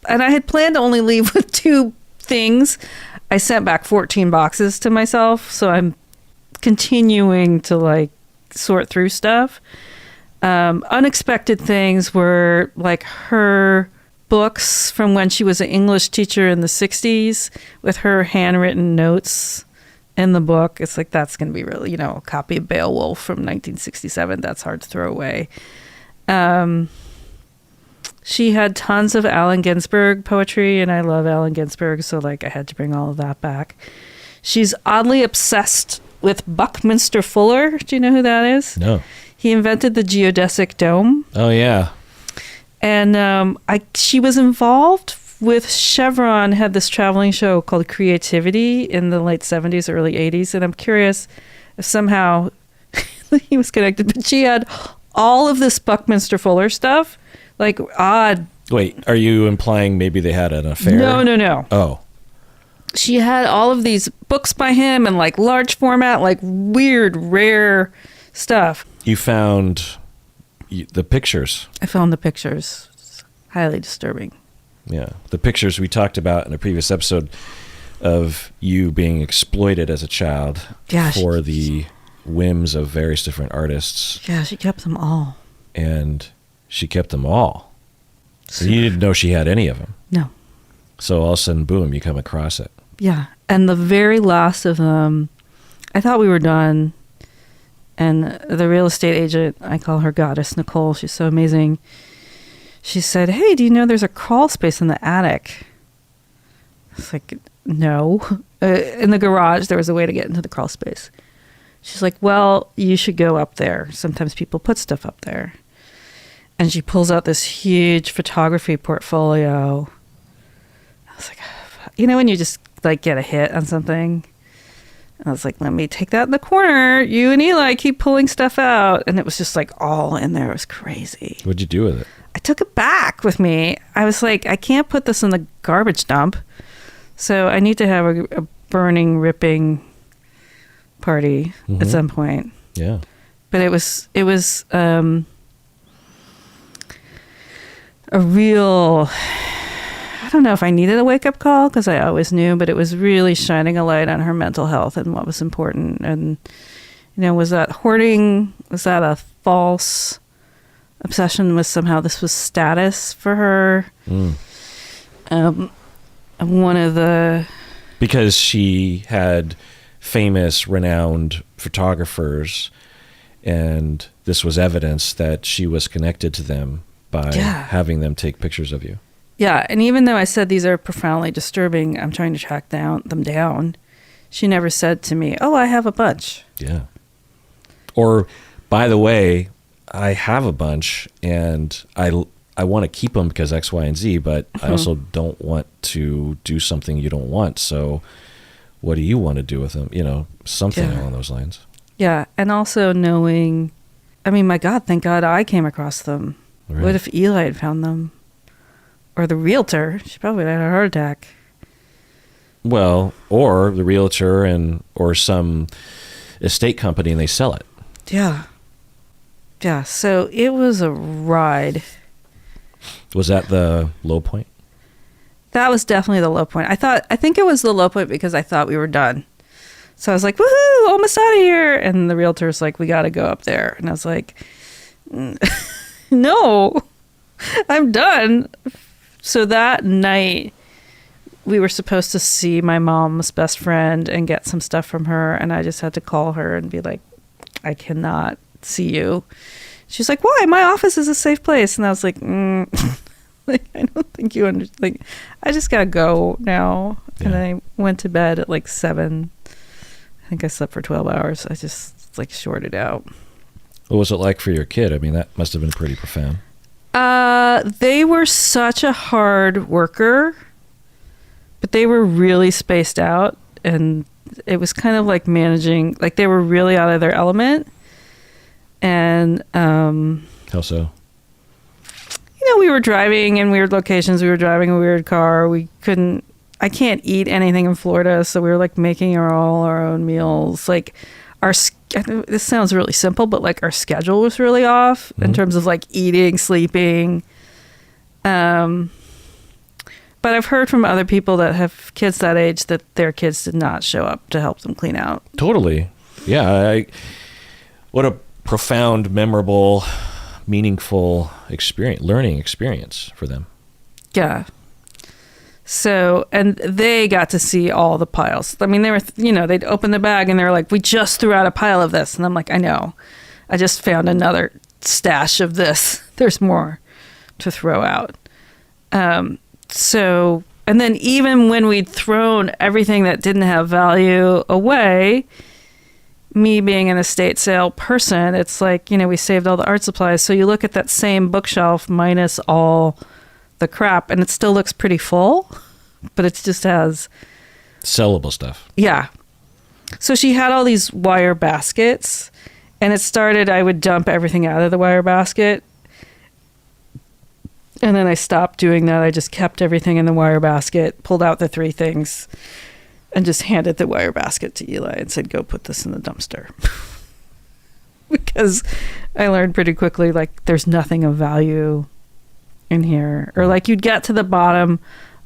and I had planned to only leave with 2 things. I sent back 14 boxes to myself. So I'm continuing to like sort through stuff. Unexpected things were like her books from when she was an English teacher in the 60s with her handwritten notes in the book. It's like, that's going to be really, a copy of Beowulf from 1967. That's hard to throw away. She had tons of Allen Ginsberg poetry, and I love Allen Ginsberg, so like I had to bring all of that back. She's oddly obsessed with Buckminster Fuller. Do you know who that is? No. He invented the geodesic dome. Oh, yeah. And she was involved with Chevron, had this traveling show called Creativity in the late 70s, early 80s. And I'm curious if somehow he was connected. But she had all of this Buckminster Fuller stuff, like odd. Wait, are you implying maybe they had an affair? No. Oh. She had all of these books by him and like large format, like weird, rare stuff. You found the pictures. I found the pictures. It's highly disturbing. Yeah. The pictures we talked about in a previous episode of you being exploited as a child for the whims of various different artists. Yeah, she kept them all. And she kept them all. So you didn't know she had any of them. No. So all of a sudden, boom, you come across it. Yeah. And the very last of them, I thought we were done. And the real estate agent, I call her Goddess Nicole, she's so amazing. She said, hey, do you know there's a crawl space in the attic? I was like, no. In the garage, there was a way to get into the crawl space. She's like, well, you should go up there. Sometimes people put stuff up there. And she pulls out this huge photography portfolio. I was like, when you just like get a hit on something? I was like, let me take that in the corner. You and Eli keep pulling stuff out. And it was just like all in there. It was crazy. What'd you do with it? I took it back with me. I was like, I can't put this in the garbage dump. So I need to have a burning, ripping party at some point. Yeah. But it was a real... I don't know if I needed a wake-up call because I always knew, but it was really shining a light on her mental health and what was important. And, was that hoarding? Was that a false obsession with somehow this was status for her? One of the... Because she had famous, renowned photographers, and this was evidence that she was connected to them by having them take pictures of you. Yeah, and even though I said these are profoundly disturbing, I'm trying to track them down. She never said to me, "Oh, I have a bunch." Yeah. Or, by the way, I have a bunch, and I want to keep them because X, Y, and Z, but I also don't want to do something you don't want. So, what do you want to do with them? Something along those lines. Yeah, and also knowing, my God, thank God I came across them. Right. What if Eli had found them? Or the realtor, she probably had a heart attack. Well, or the realtor or some estate company and they sell it. Yeah. Yeah, so it was a ride. Was that the low point? That was definitely the low point. I think it was the low point because I thought we were done. So I was like, woohoo, almost out of here. And the realtor's like, we got to go up there. And I was like, no, I'm done. So that night, we were supposed to see my mom's best friend and get some stuff from her. And I just had to call her and be like, I cannot see you. She's like, why? My office is a safe place. And I was like, like, I don't think you understand. Like, I just got to go now. Yeah. And I went to bed at like 7. I think I slept for 12 hours. I just like shorted out. What was it like for your kid? I mean, that must have been pretty profound. They were such a hard worker, but they were really spaced out, and it was kind of like managing, like they were really out of their element. And How so? we were driving in weird locations. We were driving a weird car. I can't eat anything in Florida, so we were like making all our own meals. Like this sounds really simple, but like our schedule was really off in terms of like eating, sleeping. But I've heard from other people that have kids that age that their kids did not show up to help them clean out. Totally. Yeah. What a profound, memorable, meaningful learning experience for them. Yeah. So, and they got to see all the piles. I mean, they were, they'd open the bag and they're like, we just threw out a pile of this. And I'm like, I know. I just found another stash of this. There's more to throw out. So, and then even when we'd thrown everything that didn't have value away, me being an estate sale person, it's like, we saved all the art supplies. So you look at that same bookshelf minus all the crap, and it still looks pretty full, but it just has sellable stuff. Yeah. So she had all these wire baskets, and it started, I would dump everything out of the wire basket. And then I stopped doing that. I just kept everything in the wire basket, pulled out the 3 things, and just handed the wire basket to Eli and said, go put this in the dumpster. Because I learned pretty quickly, like, there's nothing of value in here. Or like you'd get to the bottom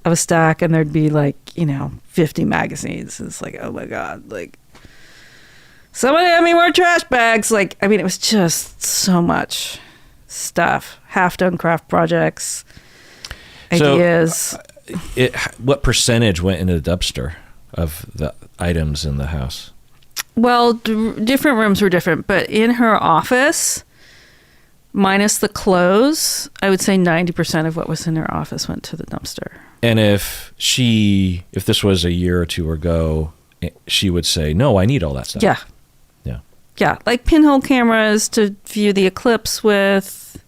of a stack and there'd be like 50 magazines. It's like, oh my god, like somebody had me more trash bags. Like, I mean, it was just so much stuff, half done craft projects, ideas. So, what percentage went into the dumpster of the items in the house? Well, different rooms were different, but in her office, minus the clothes, I would say 90% of what was in her office went to the dumpster. And if this was a year or two ago, she would say, no, I need all that stuff. Yeah. Yeah. Yeah. Like pinhole cameras to view the eclipse with,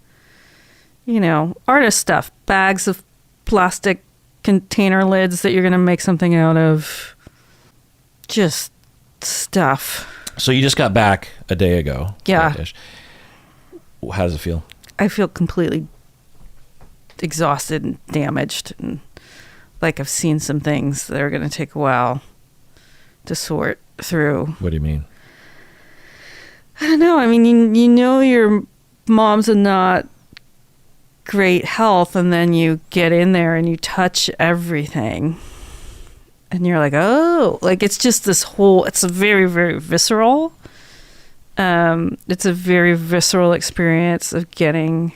artist stuff, bags of plastic container lids that you're going to make something out of, just stuff. So you just got back a day ago. Yeah. How does it feel? I feel completely exhausted and damaged, and like I've seen some things that are going to take a while to sort through. What do you mean? I don't know. I mean, your mom's in not great health, and then you get in there and you touch everything, and you're like, oh, like it's just this whole. It's a very, very visceral. It's a very visceral experience of getting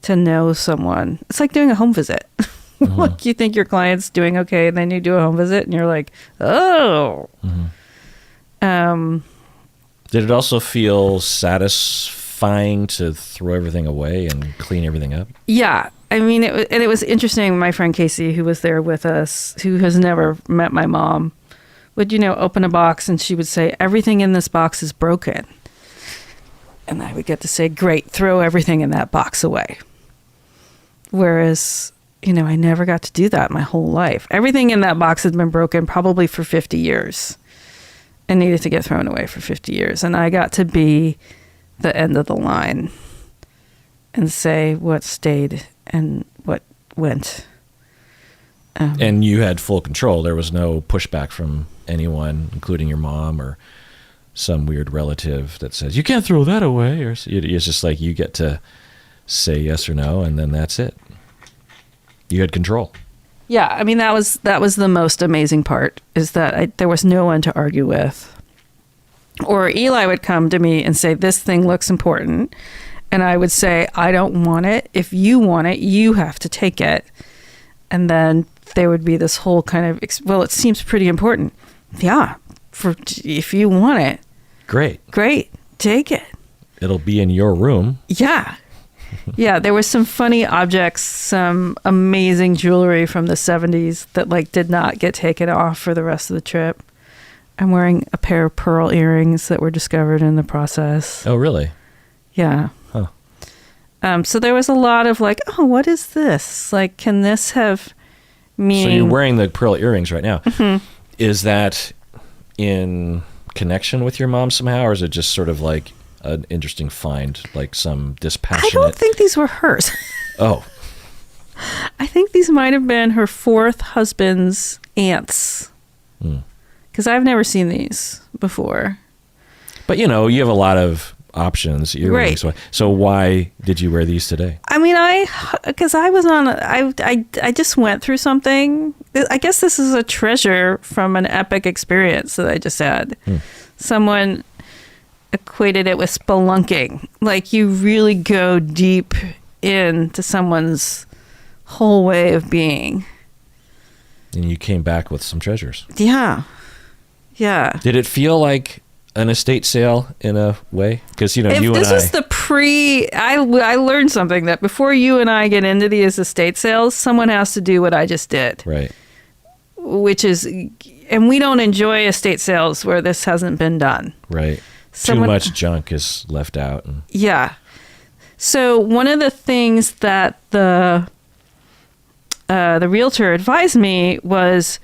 to know someone. It's like doing a home visit. Mm-hmm. Like you think your client's doing okay, and then you do a home visit and you're like, oh. Mm-hmm. Did it also feel satisfying to throw everything away and clean everything up? Yeah. I mean, it was interesting. My friend Casey, who was there with us, who has never met my mom, would, open a box and she would say, everything in this box is broken. And I would get to say, great, throw everything in that box away. Whereas, I never got to do that my whole life. Everything in that box had been broken probably for 50 years and needed to get thrown away for 50 years. And I got to be the end of the line and say what stayed and what went. And you had full control. There was no pushback from anyone, including your mom or some weird relative that says, you can't throw that away. Or it's just like you get to say yes or no, and then that's it. You had control. Yeah, I mean, that was the most amazing part, is that there was no one to argue with. Or Eli would come to me and say, this thing looks important. And I would say, I don't want it. If you want it, you have to take it. And then there would be this whole kind of, well, it seems pretty important. Yeah, if you want it. Great. Take it. it'll be in your room. Yeah. Yeah, there were some funny objects, some amazing jewelry from the 70s that like did not get taken off for the rest of the trip. I'm wearing a pair of pearl earrings that were discovered in the process. Oh, really? Yeah. Huh. So there was a lot of like, oh, what is this? Like, can this have meaning? So you're wearing the pearl earrings right now. Mm-hmm. Is that in connection with your mom somehow, or is it just sort of like an interesting find, like some dispassionate? I don't think these were hers. Oh. I think these might have been her fourth husband's aunts. Because I've never seen these before. But, you have a lot of options, earrings. Right. So why did you wear these today? I mean, because I was on, I just went through something. I guess this is a treasure from an epic experience that I just had. Someone equated it with spelunking. Like, you really go deep into someone's whole way of being. And you came back with some treasures. Yeah. Yeah. Did it feel like an estate sale in a way? Because, you and I... If this was the I learned something that before you and I get into these estate sales, someone has to do what I just did. Right. Which is... And we don't enjoy estate sales where this hasn't been done. Right. Too much junk is left out. Yeah. So one of the things that the realtor advised me was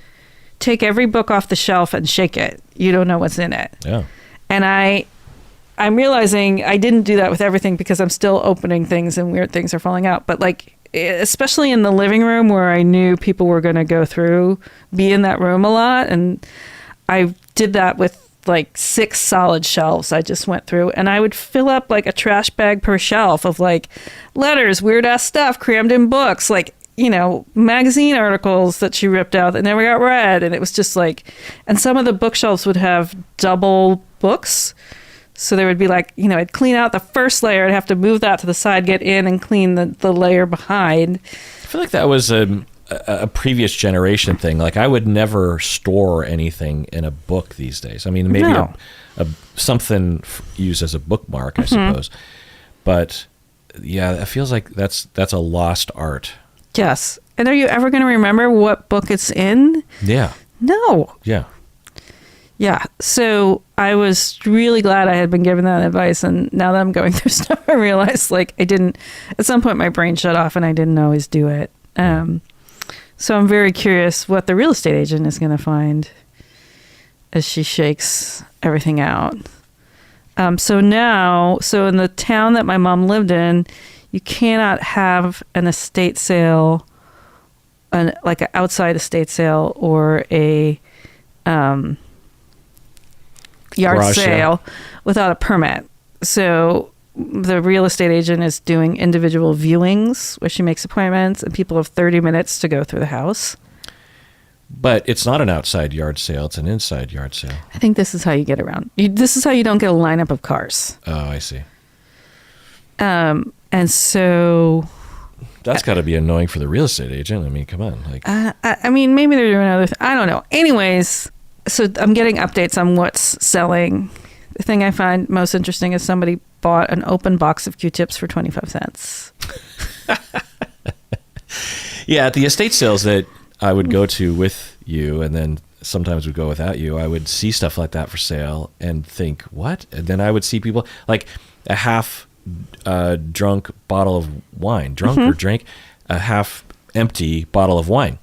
take every book off the shelf and shake it. You don't know what's in it. Yeah. And I'm realizing I didn't do that with everything because I'm still opening things and weird things are falling out. But like, especially in the living room where I knew people were going to be in that room a lot. And I did that with like 6 solid shelves I just went through, and I would fill up like a trash bag per shelf of like letters, weird ass stuff crammed in books, like, magazine articles that she ripped out that never got read. And it was just like, and some of the bookshelves would have double books. So there would be like, I'd clean out the first layer. I'd have to move that to the side, get in and clean the layer behind. I feel like that was a previous generation thing. Like, I would never store anything in a book these days. I mean, maybe something used as a bookmark, I suppose. But yeah, it feels like that's a lost art. Yes. And are you ever going to remember what book it's in? Yeah. No. Yeah. Yeah. So I was really glad I had been given that advice. And now that I'm going through stuff, I realized like at some point my brain shut off and I didn't always do it. So I'm very curious what the real estate agent is going to find as she shakes everything out. So in the town that my mom lived in, you cannot have an estate sale, like an outside estate sale or a yard garage sale without a permit. So the real estate agent is doing individual viewings where she makes appointments and people have 30 minutes to go through the house. But it's not an outside yard sale. It's an inside yard sale. I think this is how you get around. This is how you don't get a lineup of cars. Oh, I see. And so... That's got to be annoying for the real estate agent. I mean, come on. Like, I mean, maybe they're doing other I don't know. Anyways, so I'm getting updates on what's selling. The thing I find most interesting is somebody bought an open box of Q-tips for 25 cents. Yeah, at the estate sales that I would go to with you and then sometimes would go without you, I would see stuff like that for sale and think, what? And then I would see people like a half drunk bottle of wine, or drink, a half empty bottle of wine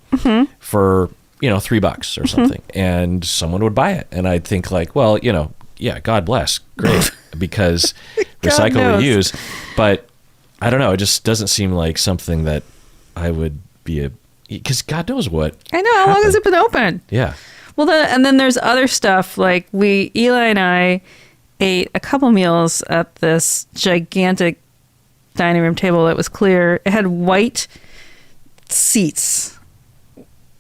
for, $3 or something. And someone would buy it. And I'd think like, well, yeah, God bless. Great. Because recycle, reuse. But I don't know. It just doesn't seem like something that I would be because God knows what. I know. How long has it been open? Yeah. Well, and then there's other stuff like Eli and I ate a couple meals at this gigantic dining room table that was clear. It had white seats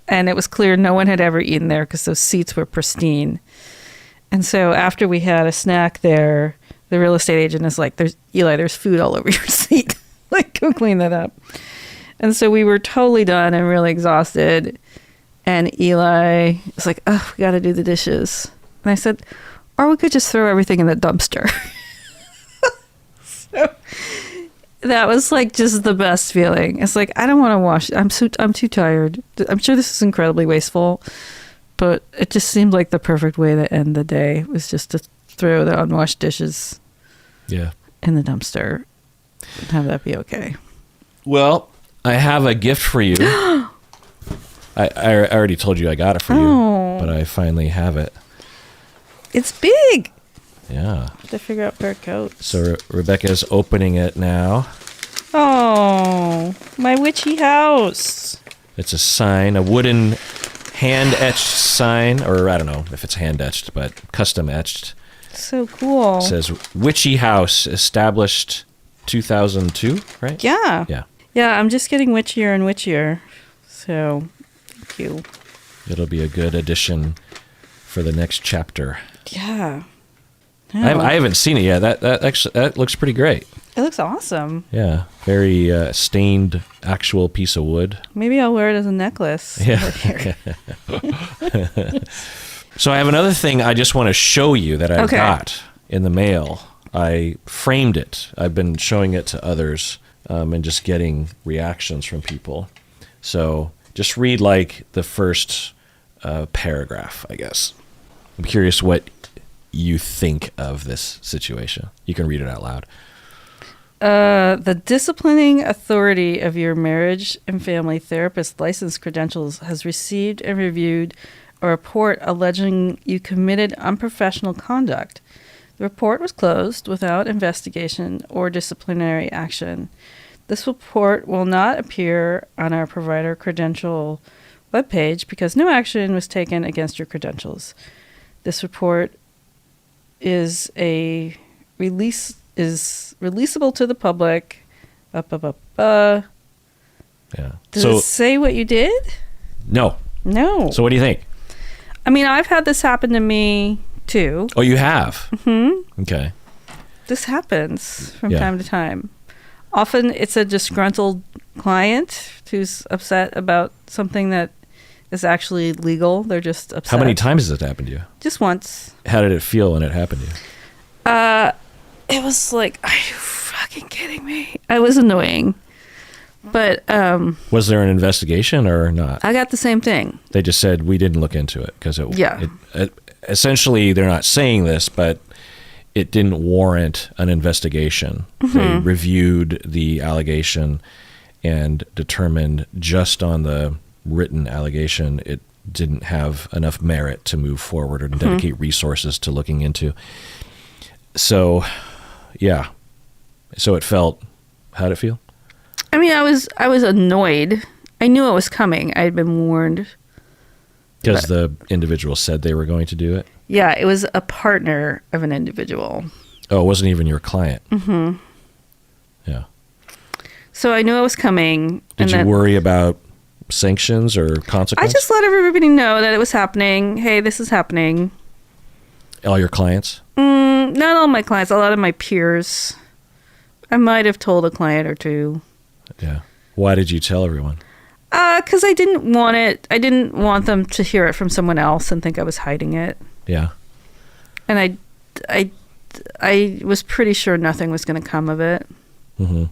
and it was clear no one had ever eaten there because those seats were pristine. And so after we had a snack there, the real estate agent is like, there's food all over your seat. Like, go clean that up. And so we were totally done and really exhausted. And Eli was like, oh, we got to do the dishes. And I said, or we could just throw everything in the dumpster. That was like just the best feeling. It's like, I don't want to wash. I'm too tired. I'm sure this is incredibly wasteful, but it just seemed like the perfect way to end the day was just to throw the unwashed dishes Yeah. in the dumpster and have that be okay. Well, I have a gift for you. I already told you I got it for Oh. you, but I finally have it. It's big. Yeah. To figure out where it goes. So Rebecca's opening it now. Oh, my witchy house. It's a sign, a wooden hand-etched sign, or I don't know if it's hand-etched, but custom-etched. So cool. It says, Witchy House, established 2002, right? Yeah. Yeah. Yeah, I'm just getting witchier and witchier. So, thank you. It'll be a good addition for the next chapter. Yeah. I haven't seen it yet. That looks pretty great. It looks awesome. Yeah, very stained actual piece of wood. Maybe I'll wear it as a necklace. Yeah. So I have another thing I just want to show you that I got in the mail. I framed it. I've been showing it to others and just getting reactions from people. So just read like the first paragraph, I guess. I'm curious what you think of this situation. You can read it out loud. The disciplining authority of your marriage and family therapist license credentials has received and reviewed a report alleging you committed unprofessional conduct. The report was closed without investigation or disciplinary action. This report will not appear on our provider credential webpage because no action was taken against your credentials. This report is releasable to the public. Yeah. Does it say what you did? No. No. So what do you think? I mean, I've had this happen to me too. Oh, you have? Mm-hmm. Okay. This happens from time to time. Often it's a disgruntled client who's upset about something that is actually legal. They're just upset. How many times has it happened to you? Just once. How did it feel when it happened to you? It was like, are you fucking kidding me? I was annoying. But was there an investigation or not? I got the same thing. They just said we didn't look into it because essentially they're not saying this, but it didn't warrant an investigation. Mm-hmm. They reviewed the allegation and determined just on the written allegation it didn't have enough merit to move forward or dedicate resources to looking into. So, yeah. So it felt, how'd it feel? I mean, I was annoyed. I knew it was coming. I had been warned. Because the individual said they were going to do it? Yeah, it was a partner of an individual. Oh, it wasn't even your client? Mm-hmm. Yeah. So I knew it was coming. Did you worry about sanctions or consequences? I just let everybody know that it was happening. Hey, this is happening. All your clients? Not all my clients. A lot of my peers. I might have told a client or two. Yeah. Why did you tell everyone? Because I didn't want it. I didn't want them to hear it from someone else and think I was hiding it. Yeah. And I was pretty sure nothing was going to come of it. Mm-hmm.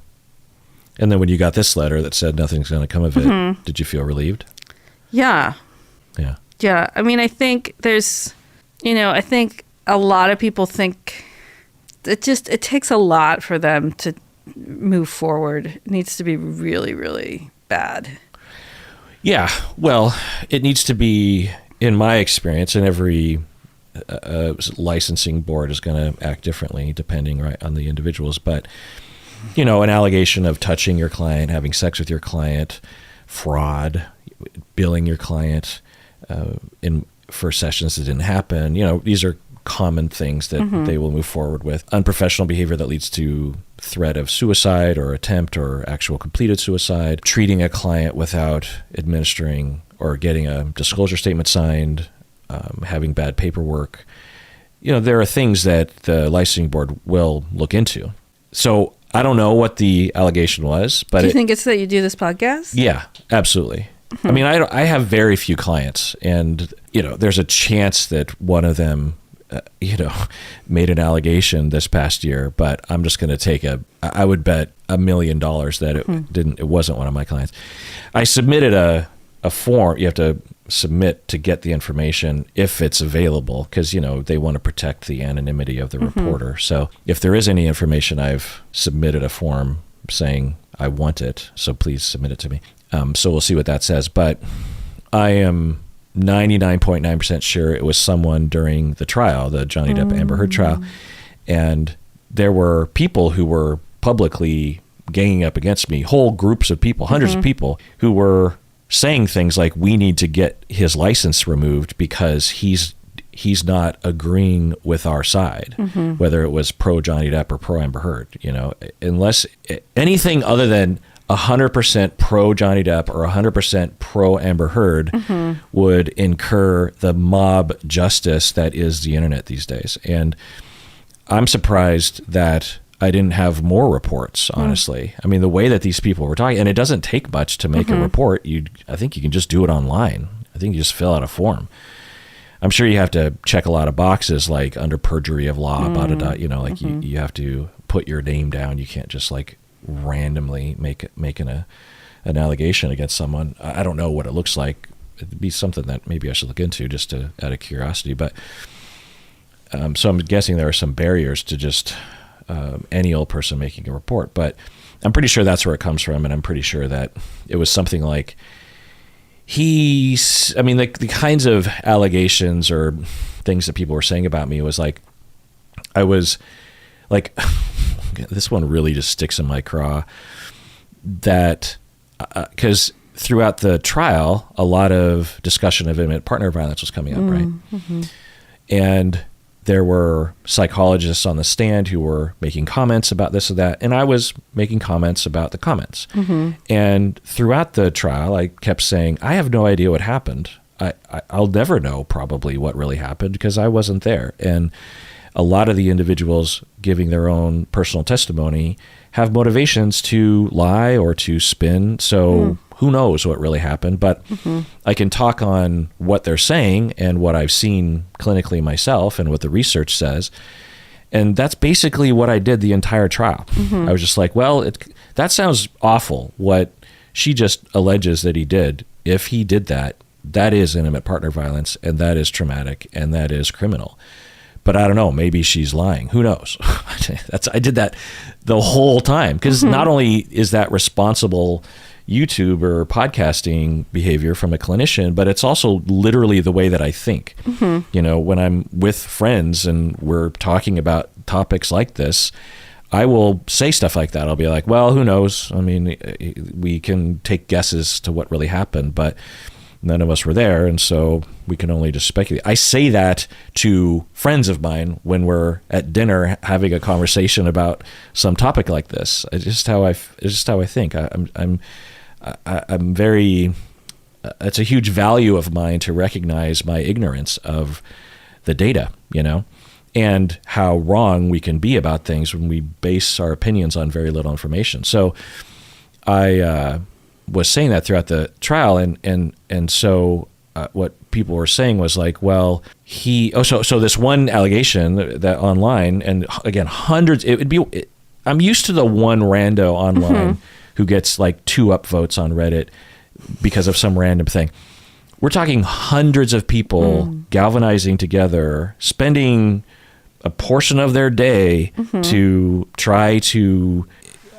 And then when you got this letter that said nothing's going to come of it, did you feel relieved? Yeah. Yeah. Yeah. I mean, I think there's, I think a lot of people think it takes a lot for them to move forward. It needs to be really, really bad. Yeah. Well, it needs to be, in my experience, and every licensing board is going to act differently depending on the individuals. But, an allegation of touching your client, having sex with your client, fraud, billing your client for sessions that didn't happen, these are common things that they will move forward with. Unprofessional behavior that leads to threat of suicide or attempt or actual completed suicide, treating a client without administering or getting a disclosure statement signed, having bad paperwork. There are things that the licensing board will look into. So I don't know what the allegation was, but do you think it's that you do this podcast? Yeah, absolutely. I mean, I have very few clients, and there's a chance that one of them made an allegation this past year, but I'm just going to I would bet $1 million that it wasn't one of my clients. I submitted a form. You have to submit to get the information if it's available, because they want to protect the anonymity of the reporter. So if there is any information, I've submitted a form saying I want it, so please submit it to me. So we'll see what that says, but I am 99.9% sure it was someone during the trial, the Johnny Depp Amber Heard trial, and there were people who were publicly ganging up against me, whole groups of people, hundreds of people, who were saying things like, we need to get his license removed because he's not agreeing with our side, whether it was pro Johnny Depp or pro Amber Heard. Unless anything other than 100% pro Johnny Depp or 100% pro Amber Heard would incur the mob justice that is the internet these days. And I'm surprised that I didn't have more reports, honestly. I mean, the way that these people were talking, and it doesn't take much to make a report. I think you can just do it online. I think you just fill out a form. I'm sure you have to check a lot of boxes, like under perjury of law, you have to put your name down. You can't just randomly making an allegation against someone. I don't know what it looks like. It'd be something that maybe I should look into just out of curiosity. But so I'm guessing there are some barriers to just any old person making a report. But I'm pretty sure that's where it comes from, and I'm pretty sure that it was something like the kinds of allegations or things that people were saying about me was like, I was like, this one really just sticks in my craw, that because throughout the trial, a lot of discussion of intimate partner violence was coming up, right? And there were psychologists on the stand who were making comments about this or that, and I was making comments about the comments. And throughout the trial, I kept saying, I have no idea what happened. I'll never know probably what really happened because I wasn't there. And a lot of the individuals giving their own personal testimony have motivations to lie or to spin. So who knows what really happened, but I can talk on what they're saying and what I've seen clinically myself and what the research says. And that's basically what I did the entire trial. I was just like, well, that sounds awful. What she just alleges that he did, if he did that, that is intimate partner violence, and that is traumatic, and that is criminal. But I don't know, maybe she's lying. Who knows? I did that the whole time, because not only is that responsible YouTube or podcasting behavior from a clinician, but it's also literally the way that I think. When I'm with friends and we're talking about topics like this, I will say stuff like that. I'll be like, well, who knows? I mean, we can take guesses to what really happened, but none of us were there, and so we can only just speculate. I say that to friends of mine when we're at dinner having a conversation about some topic like this. It's just how I think. I'm very. It's a huge value of mine to recognize my ignorance of the data, and how wrong we can be about things when we base our opinions on very little information. So I was saying that throughout the trial, and so what people were saying was like, well, so this one allegation that online, and again, hundreds, I'm used to the one rando online who gets like 2 upvotes on Reddit because of some random thing. We're talking hundreds of people galvanizing together, spending a portion of their day to try to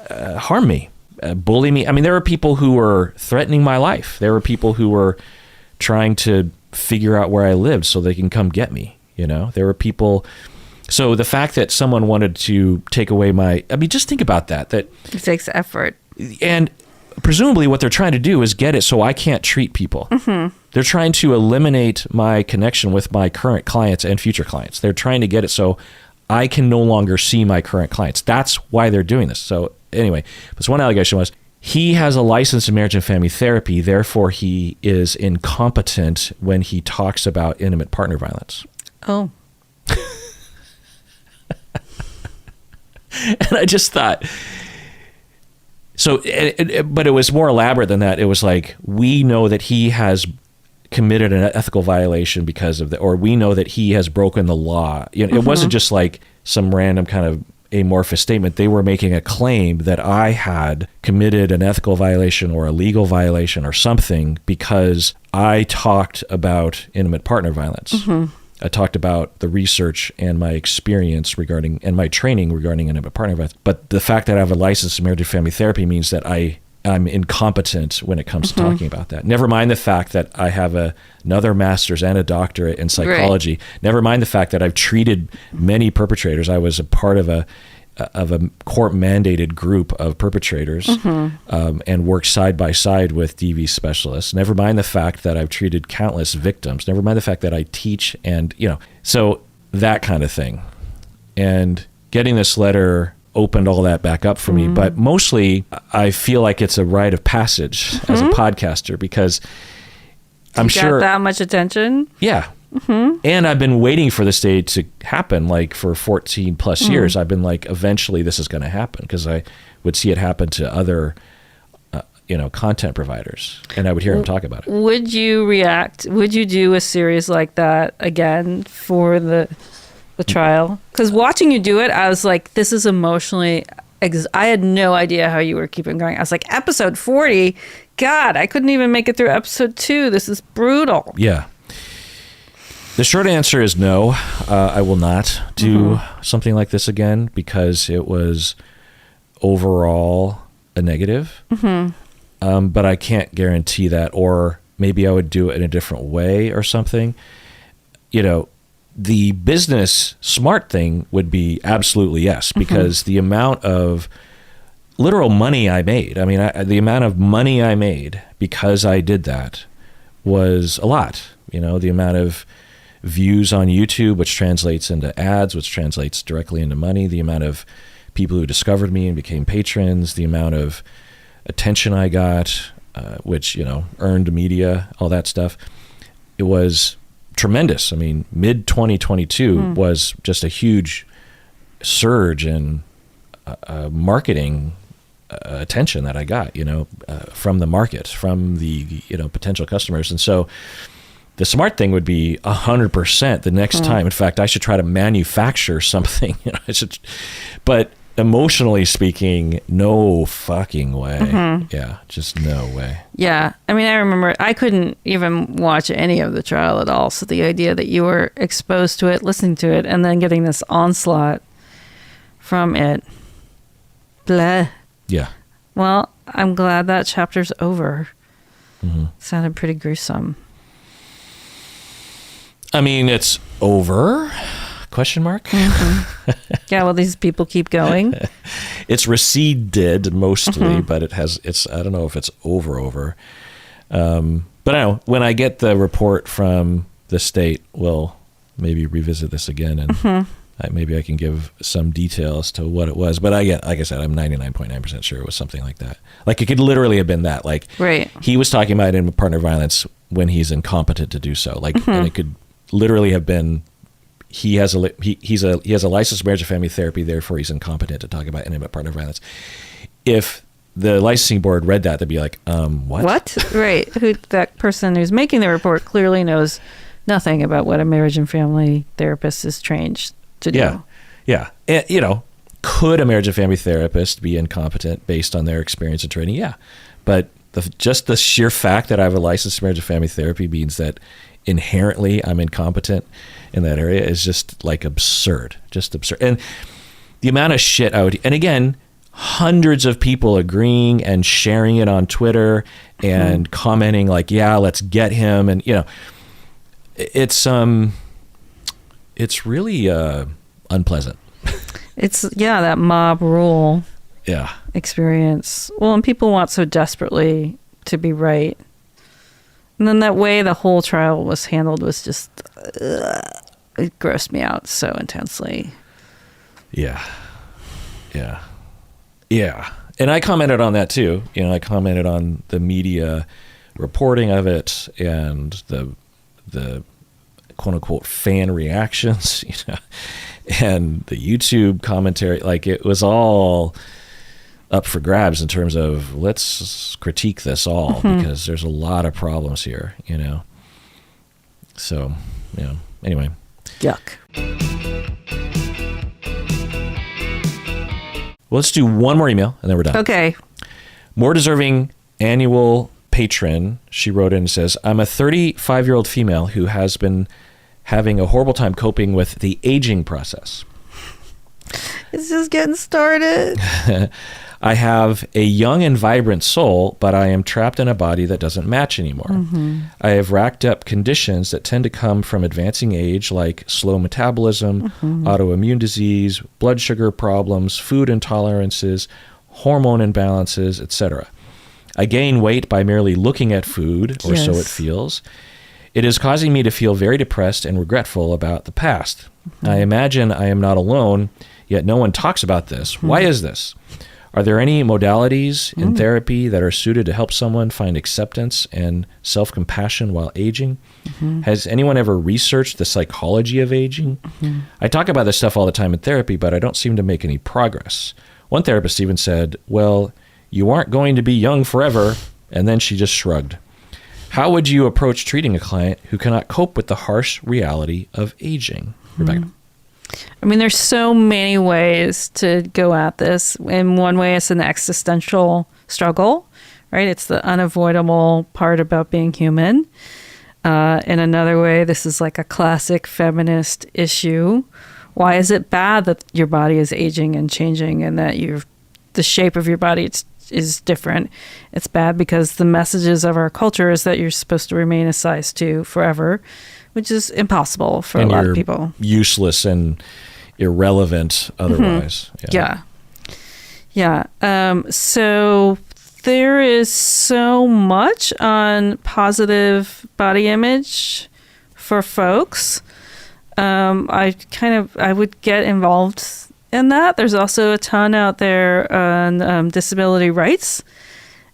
harm me, bully me. I mean, there were people who were threatening my life. There were people who were trying to figure out where I lived so they can come get me. There were people. So the fact that someone wanted to take away just think about that. That it takes effort. And presumably what they're trying to do is get it so I can't treat people. They're trying to eliminate my connection with my current clients and future clients. They're trying to get it so I can no longer see my current clients. That's why they're doing this. So anyway, this one allegation was, he has a license in marriage and family therapy, therefore he is incompetent when he talks about intimate partner violence. Oh. And I just thought, but it was more elaborate than that. It was like, we know that he has committed an ethical violation because of that, or we know that he has broken the law. You know, it wasn't just like some random kind of amorphous statement. They were making a claim that I had committed an ethical violation or a legal violation or something because I talked about intimate partner violence. I talked about the research and my experience regarding, and my training regarding intimate partner violence. But the fact that I have a license in marriage and family therapy means that I'm incompetent when it comes to talking about that. Never mind the fact that I have another master's and a doctorate in psychology. Right. Never mind the fact that I've treated many perpetrators. I was a part of a court-mandated group of perpetrators and worked side by side with DV specialists. Never mind the fact that I've treated countless victims. Never mind the fact that I teach and, so that kind of thing. And getting this letter opened all that back up for me. But mostly, I feel like it's a rite of passage as a podcaster because I'm sure... got that much attention? Yeah. And I've been waiting for this day to happen, like for 14 plus years. I've been like, eventually this is going to happen because I would see it happen to other, content providers, and I would hear them talk about it. Would you react? Would you do a series like that again for the trial? Because watching you do it, I was like, this is emotionally... I had no idea how you were keeping going. I was like, episode 40? God, I couldn't even make it through episode 2. This is brutal. Yeah. The short answer is no. I will not do something like this again because it was overall a negative. But I can't guarantee that, or maybe I would do it in a different way or something. The business smart thing would be absolutely yes, because the amount of literal money I made, the amount of money I made because I did that was a lot. The amount of views on YouTube, which translates into ads, which translates directly into money, the amount of people who discovered me and became patrons, the amount of attention I got, which, earned media, all that stuff. It was tremendous. Mid 2022 was just a huge surge in marketing attention that I got, from the market, from the, potential customers. And so the smart thing would be 100% the next time. In fact, I should try to manufacture something, but emotionally speaking, no fucking way. Yeah, just no way. Yeah. I remember I couldn't even watch any of the trial at all. So the idea that you were exposed to it, listening to it, and then getting this onslaught from it. Blah. Yeah. Well, I'm glad that chapter's over. Sounded pretty gruesome. It's over? Question mark? Yeah, well, these people keep going. It's receded mostly, but it's I don't know if it's over. But I know when I get the report from the state, we'll maybe revisit this again, and maybe I can give some details to what it was. But like I said, I'm 99.9% sure it was something like that. Like it could literally have been that. Like he was talking about intimate partner violence when he's incompetent to do so. Like, and it could literally have been he has a licensed marriage and family therapy, therefore he's incompetent to talk about intimate partner violence. If the licensing board read that, they'd be like, what? What? Right. That person who's making the report clearly knows nothing about what a marriage and family therapist is trained to do. Yeah. And, could a marriage and family therapist be incompetent based on their experience and training? Yeah. But just the sheer fact that I have a licensed marriage and family therapy means that inherently I'm incompetent in that area is just like absurd. Just absurd. And the amount of shit I would, and again, hundreds of people agreeing and sharing it on Twitter and commenting like, yeah, let's get him. And, it's really unpleasant. It's that mob rule experience. Well, and people want so desperately to be right. And then that way the whole trial was handled was just, it grossed me out so intensely. Yeah. And I commented on that too. I commented on the media reporting of it and the quote unquote fan reactions, and the YouTube commentary. Like it was all up for grabs in terms of let's critique this all because there's a lot of problems here, So, yeah. Anyway. Yuck. Well, let's do one more email and then we're done. Okay. More deserving annual patron. She wrote in and says, I'm a 35-year-old female who has been having a horrible time coping with the aging process. It's just getting started. I have a young and vibrant soul, but I am trapped in a body that doesn't match anymore. Mm-hmm. I have racked up conditions that tend to come from advancing age, like slow metabolism, autoimmune disease, blood sugar problems, food intolerances, hormone imbalances, etc. I gain weight by merely looking at food, or so it feels. It is causing me to feel very depressed and regretful about the past. I imagine I am not alone, yet no one talks about this. Why is this? Are there any modalities in therapy that are suited to help someone find acceptance and self-compassion while aging? Has anyone ever researched the psychology of aging? I talk about this stuff all the time in therapy, but I don't seem to make any progress. One therapist even said, well, you aren't going to be young forever, and then she just shrugged. How would you approach treating a client who cannot cope with the harsh reality of aging? Rebecca. I mean, there's so many ways to go at this. In one way, it's an existential struggle, right? It's the unavoidable part about being human. In another way, this is like a classic feminist issue. Why is it bad that your body is aging and changing and that the shape of your body is different? It's bad because the messages of our culture is that you're supposed to remain a size 2 forever, which is impossible for a lot of people. Useless and irrelevant otherwise. Yeah. So there is so much on positive body image for folks. I would get involved in that. There's also a ton out there on disability rights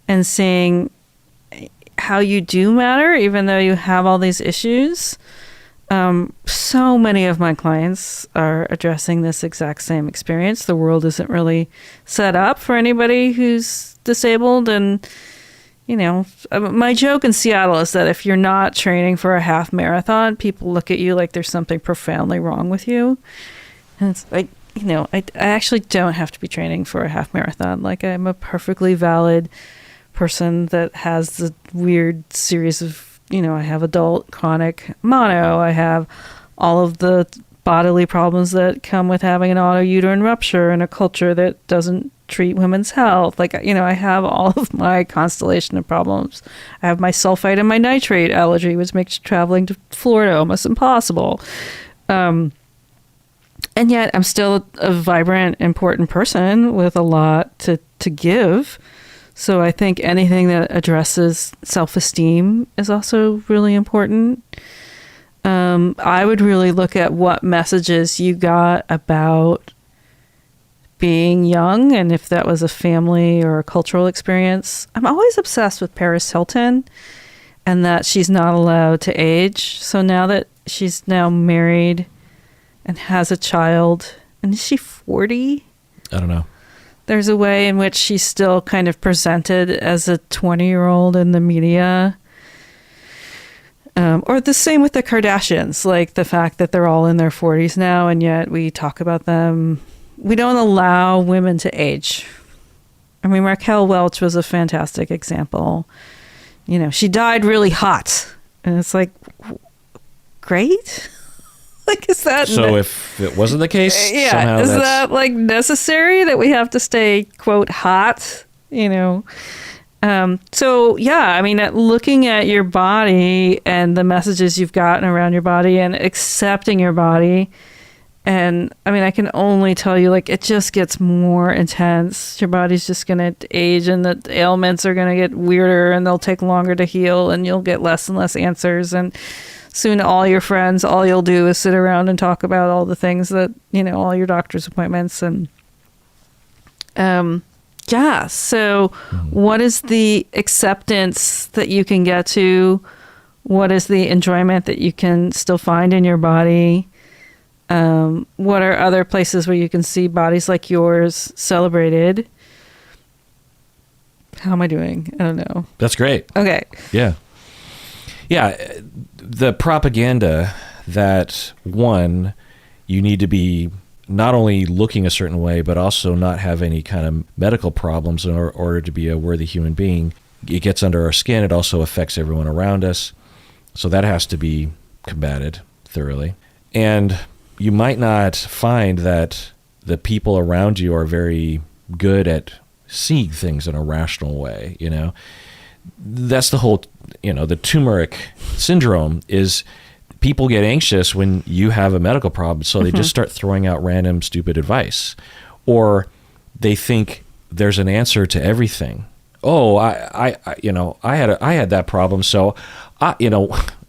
and seeing how you do matter, even though you have all these issues. So many of my clients are addressing this exact same experience. The world isn't really set up for anybody who's disabled. And, my joke in Seattle is that if you're not training for a half marathon, people look at you like there's something profoundly wrong with you. And it's like, I actually don't have to be training for a half marathon. Like, I'm a perfectly valid person that has the weird series of, I have adult chronic mono. I have all of the bodily problems that come with having an autouterine rupture in a culture that doesn't treat women's health. Like, I have all of my constellation of problems. I have my sulfite and my nitrate allergy, which makes traveling to Florida almost impossible. And yet I'm still a vibrant, important person with a lot to give. So I think anything that addresses self-esteem is also really important. I would really look at what messages you got about being young and if that was a family or a cultural experience. I'm always obsessed with Paris Hilton and that she's not allowed to age. So now that she's now married and has a child, and is she 40? I don't know. There's a way in which she's still kind of presented as a 20-year-old in the media. Or the same with the Kardashians, like the fact that they're all in their 40s now, and yet we talk about them. We don't allow women to age. I mean, Raquel Welch was a fantastic example. She died really hot. And it's like, great. Like, is that... So if it wasn't the case, somehow is that like necessary that we have to stay, quote, hot, So, yeah, I mean, looking at your body and the messages you've gotten around your body and accepting your body. And I mean, I can only tell you, like, it just gets more intense. Your body's just going to age and the ailments are going to get weirder and they'll take longer to heal and you'll get less and less answers. And soon all your friends, all you'll do is sit around and talk about all the things that, all your doctor's appointments. And so what is the acceptance that you can get to? What is the enjoyment that you can still find in your body? What are other places where you can see bodies like yours celebrated? How am I doing? I don't know. That's great. Okay. Yeah. Yeah, the propaganda that, one, you need to be not only looking a certain way, but also not have any kind of medical problems in order to be a worthy human being. It gets under our skin. It also affects everyone around us. So that has to be combated thoroughly. And you might not find that the people around you are very good at seeing things in a rational way, you know. That's the whole, you know, the turmeric syndrome is people get anxious when you have a medical problem, so they just start throwing out random stupid advice, or they think there's an answer to everything. Oh, I had that problem, so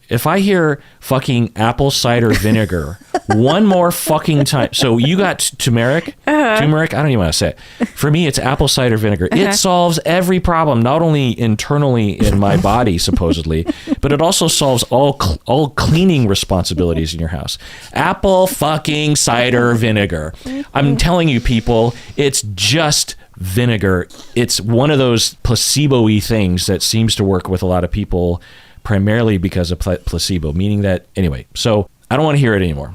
if I hear fucking apple cider vinegar one more fucking time, so you got turmeric, I don't even want to say it. For me, it's apple cider vinegar. It solves every problem, not only internally in my body, supposedly, but it also solves all cleaning responsibilities in your house. Apple fucking cider vinegar. I'm telling you, people, it's just vinegar. It's one of those placebo-y things that seems to work with a lot of people, primarily because of placebo, meaning that, anyway, so I don't want to hear it anymore.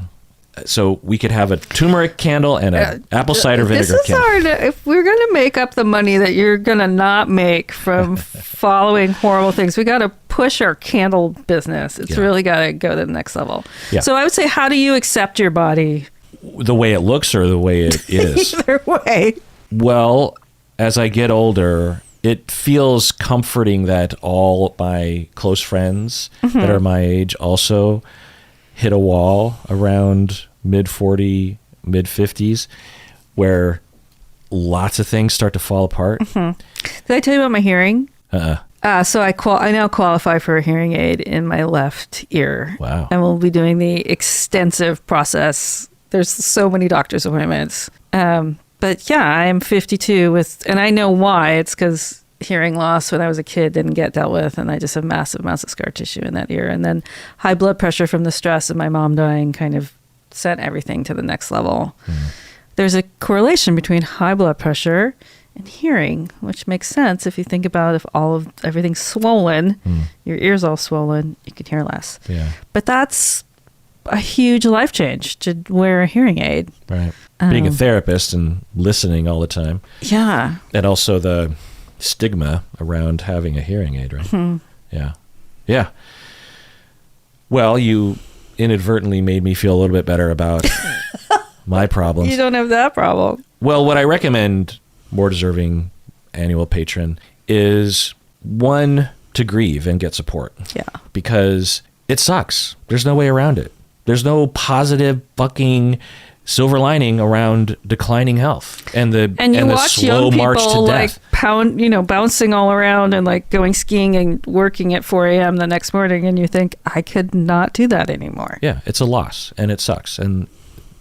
So we could have a turmeric candle and an apple cider vinegar candle. This is hard. If we're going to make up the money that you're going to not make from following horrible things, we got to push our candle business. It's really got to go to the next level. Yeah. So I would say, how do you accept your body? The way it looks or the way it is? Either way. Well, as I get older, it feels comforting that all my close friends that are my age also hit a wall around mid-40, mid-50s where lots of things start to fall apart. Did I tell you about my hearing? So I now qualify for a hearing aid in my left ear. Wow. And we'll be doing the extensive process. There's so many doctor's appointments. But yeah, I am 52 and I know why. It's because hearing loss when I was a kid didn't get dealt with, and I just have massive amounts of scar tissue in that ear. And then high blood pressure from the stress of my mom dying kind of sent everything to the next level. There's a correlation between high blood pressure and hearing, which makes sense if you think about if everything's swollen, your ear's all swollen, you can hear less. Yeah. But that's a huge life change to wear a hearing aid. Right. Being a therapist and listening all the time. Yeah. And also the stigma around having a hearing aid, right? Yeah. Well, you inadvertently made me feel a little bit better about my problems. You don't have that problem. Well, what I recommend more deserving annual patron is, one, to grieve and get support. Yeah. Because it sucks. There's no way around it. There's no positive fucking silver lining around declining health and the slow march to death. Like bouncing all around and like going skiing and working at 4 a.m. the next morning, and you think, I could not do that anymore. Yeah, it's a loss and it sucks and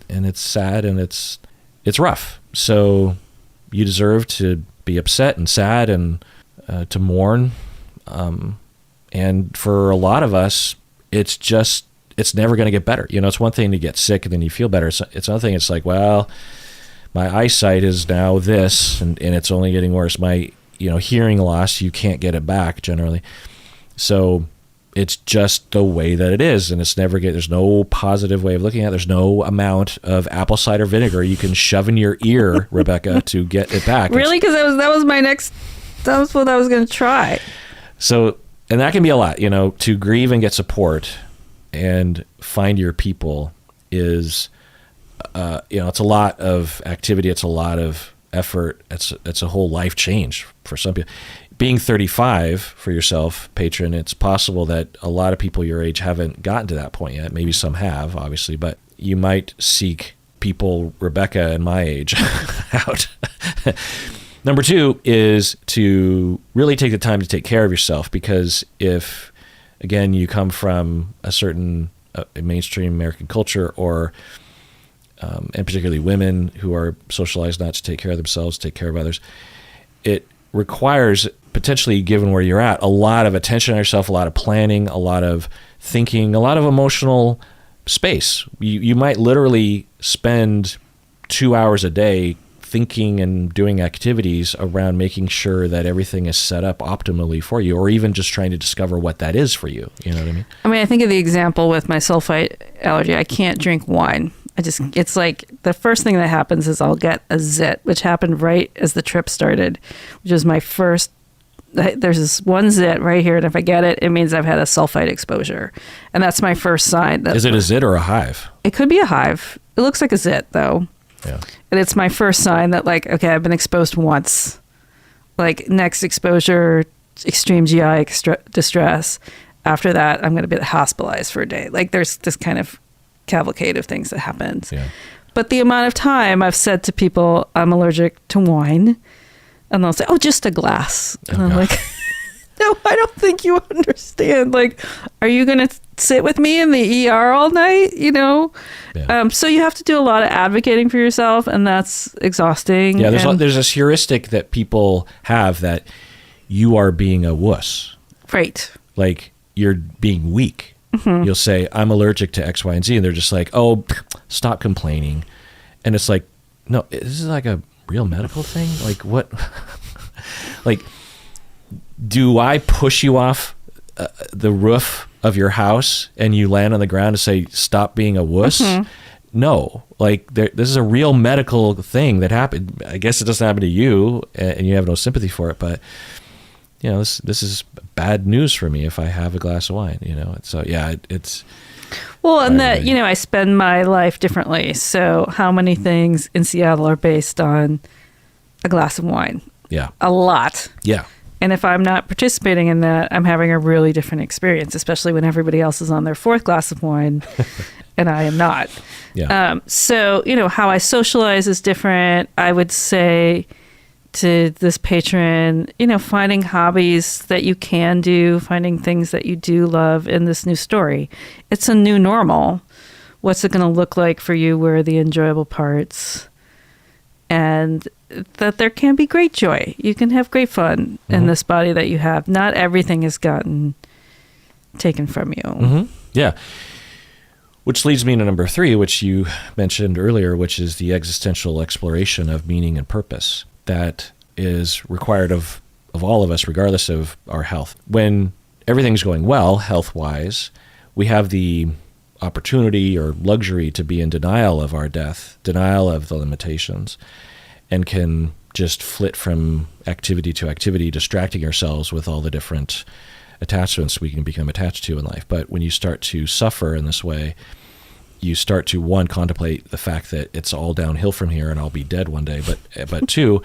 it's sad and it's rough. So you deserve to be upset and sad and to mourn. And for a lot of us, it's never going to get better. It's one thing to get sick and then you feel better. It's another thing. It's like, well, my eyesight is now this, and it's only getting worse. My, hearing loss, you can't get it back generally. So it's just the way that it is. And there's no positive way of looking at it. There's no amount of apple cider vinegar you can shove in your ear, Rebecca, to get it back. Really? Because that was what I was going to try. So, and that can be a lot, to grieve and get support and find your people is, it's a lot of activity. It's a lot of effort. It's a whole life change for some people. Being 35 for yourself, patron, it's possible that a lot of people your age haven't gotten to that point yet. Maybe some have, obviously, but you might seek people Rebecca and my age out. Number 2 is to really take the time to take care of yourself, because if, again, you come from a certain mainstream American culture, or and particularly women who are socialized not to take care of themselves, take care of others, it requires, potentially, given where you're at, a lot of attention on yourself, a lot of planning, a lot of thinking, a lot of emotional space. You might literally spend 2 hours a day thinking and doing activities around making sure that everything is set up optimally for you, or even just trying to discover what that is for you. You know what I mean? I mean, I think of the example with my sulfite allergy. I can't drink wine. It's like the first thing that happens is I'll get a zit, which happened right as the trip started, which was my first. There's this one zit right here, and if I get it, it means I've had a sulfite exposure, and that's my first sign. Is it a zit or a hive? It could be a hive. It looks like a zit though. Yeah. And it's my first sign that, like, okay, I've been exposed once. Like, next exposure, extreme GI distress. After that, I'm going to be hospitalized for a day. Like, there's this kind of cavalcade of things that happens. Yeah. But the amount of time I've said to people, I'm allergic to wine, and they'll say, oh, just a glass. And I'm like, no, I don't think you understand. Like, are you going to sit with me in the ER all night? You know? Yeah. So you have to do a lot of advocating for yourself, and that's exhausting. Yeah, there's this heuristic that people have that you are being a wuss. Right. Like, you're being weak. Mm-hmm. You'll say, I'm allergic to X, Y, and Z. And they're just like, oh, stop complaining. And it's like, no, this is like a real medical thing? Like, what? Like, do I push you off the roof of your house and you land on the ground and say, stop being a wuss? Mm-hmm. No. Like, this is a real medical thing that happened. I guess it doesn't happen to you and you have no sympathy for it, but you know, this is bad news for me if I have a glass of wine, you know? So yeah, it's... Well, and that, you know, I spend my life differently. So how many things in Seattle are based on a glass of wine? Yeah. A lot. Yeah. And if I'm not participating in that, I'm having a really different experience, especially when everybody else is on their fourth glass of wine and I am not. Yeah. So, you know, how I socialize is different. I would say to this patron, you know, finding hobbies that you can do, finding things that you do love in this new story. It's a new normal. What's it going to look like for you? Where are the enjoyable parts? And that there can be great joy. You can have great fun in this body that you have. Not everything has gotten taken from you. Mm-hmm. Yeah. Which leads me to number 3, which you mentioned earlier, which is the existential exploration of meaning and purpose. That is required of all of us, regardless of our health. When everything's going well, health-wise, we have the opportunity or luxury to be in denial of our death, denial of the limitations, and can just flit from activity to activity, distracting ourselves with all the different attachments we can become attached to in life. But when you start to suffer in this way, you start to, one, contemplate the fact that it's all downhill from here and I'll be dead one day. But two,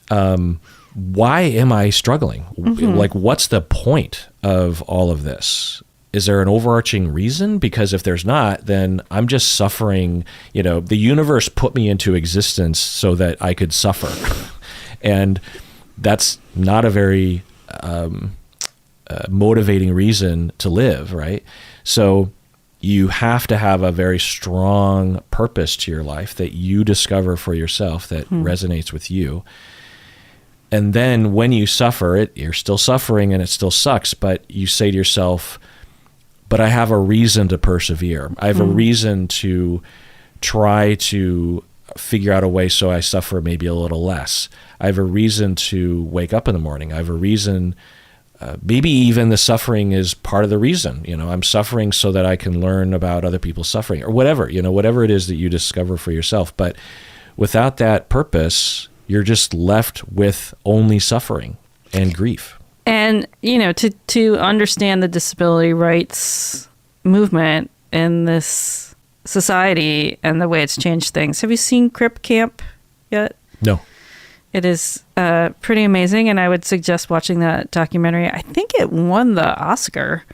why am I struggling? Mm-hmm. Like, what's the point of all of this? Is there an overarching reason? Because if there's not, then I'm just suffering. You know, the universe put me into existence so that I could suffer. And that's not a very motivating reason to live, right? So you have to have a very strong purpose to your life that you discover for yourself that resonates with you. And then when you suffer it, you're still suffering and it still sucks, but you say to yourself, but I have a reason to persevere. I have a reason to try to figure out a way so I suffer maybe a little less. I have a reason to wake up in the morning. I have a reason. Maybe even the suffering is part of the reason. You know, I'm suffering so that I can learn about other people's suffering or whatever, you know, whatever it is that you discover for yourself. But without that purpose, you're just left with only suffering and grief. And, you know, to understand the disability rights movement in this society and the way it's changed things. Have you seen Crip Camp yet? No. It is pretty amazing, and I would suggest watching that documentary. I think it won the Oscar,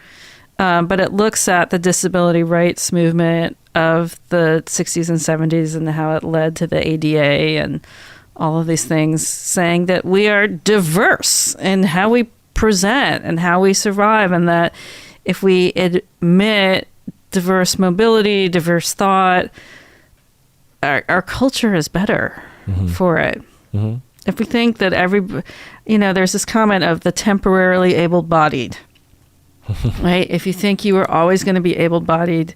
but it looks at the disability rights movement of the 60s and 70s and how it led to the ADA and all of these things, saying that we are diverse in how we present and how we survive, and that if we admit diverse mobility, diverse thought, our culture is better for it. Mm-hmm. If we think that there's this comment of the temporarily able-bodied, right? If you think you are always going to be able-bodied,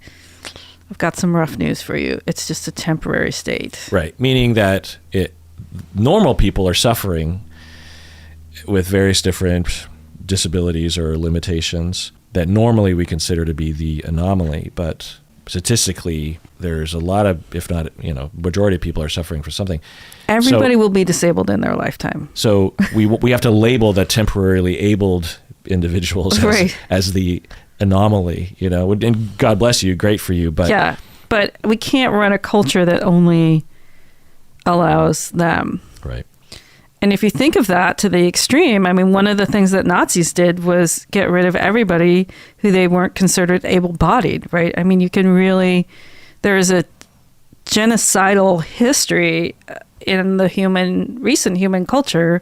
I've got some rough news for you. It's just a temporary state. Right. Meaning that normal people are suffering with various different disabilities or limitations that normally we consider to be the anomaly, but statistically there's a lot of, if not, majority of people are suffering from something. Everybody will be disabled in their lifetime. So we have to label the temporarily abled individuals Right. as the anomaly, and God bless you, great for you, but Yeah, but we can't run a culture that only allows them. right. And if you think of that to the extreme, I mean, one of the things that Nazis did was get rid of everybody who they weren't considered able-bodied, right? I mean, there is a genocidal history in the recent human culture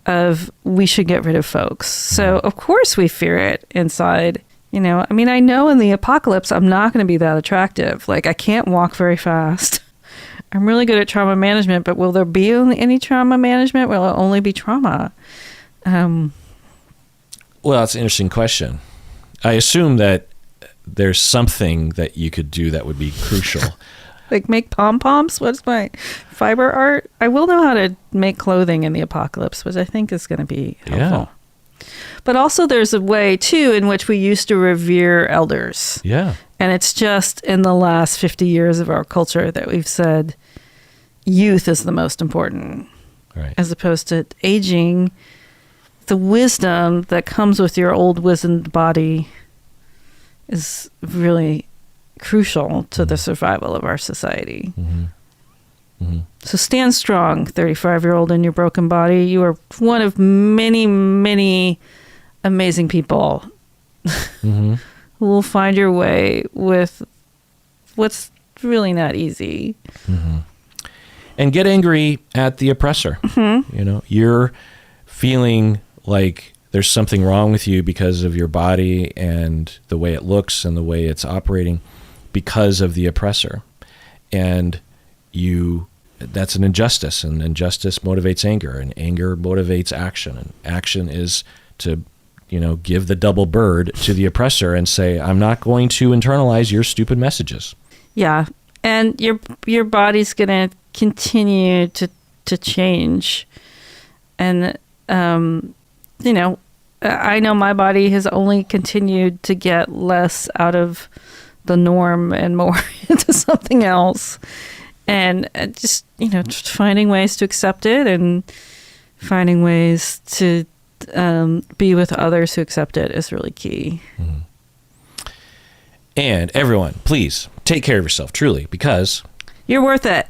of we should get rid of folks. So, of course, we fear it inside. I mean, I know in the apocalypse, I'm not going to be that attractive. Like, I can't walk very fast. I'm really good at trauma management, but will there be any trauma management? Will it only be trauma? Well, that's an interesting question. I assume that there's something that you could do that would be crucial. Like make pom-poms? What's my fiber art? I will know how to make clothing in the apocalypse, which I think is going to be helpful. Yeah. But also there's a way, too, in which we used to revere elders. Yeah. And it's just in the last 50 years of our culture that we've said youth is the most important. Right. As opposed to aging. The wisdom that comes with your old wizened body is really crucial to the survival of our society. Mm-hmm. Mm-hmm. So stand strong, 35-year-old in your broken body. You are one of many, many amazing people Mm-hmm. who will find your way with what's really not easy. Mm-hmm. And get angry at the oppressor. Mm-hmm. You're feeling like there's something wrong with you because of your body and the way it looks and the way it's operating because of the oppressor. And that's an injustice, and injustice motivates anger, and anger motivates action. And action is to, give the double bird to the oppressor and say, I'm not going to internalize your stupid messages. Yeah. And your body's going to continue to change. And, I know my body has only continued to get less out of the norm and more into something else. And just, finding ways to accept it and finding ways to be with others who accept it is really key. Mm-hmm. And everyone, please take care of yourself, truly, because you're worth it.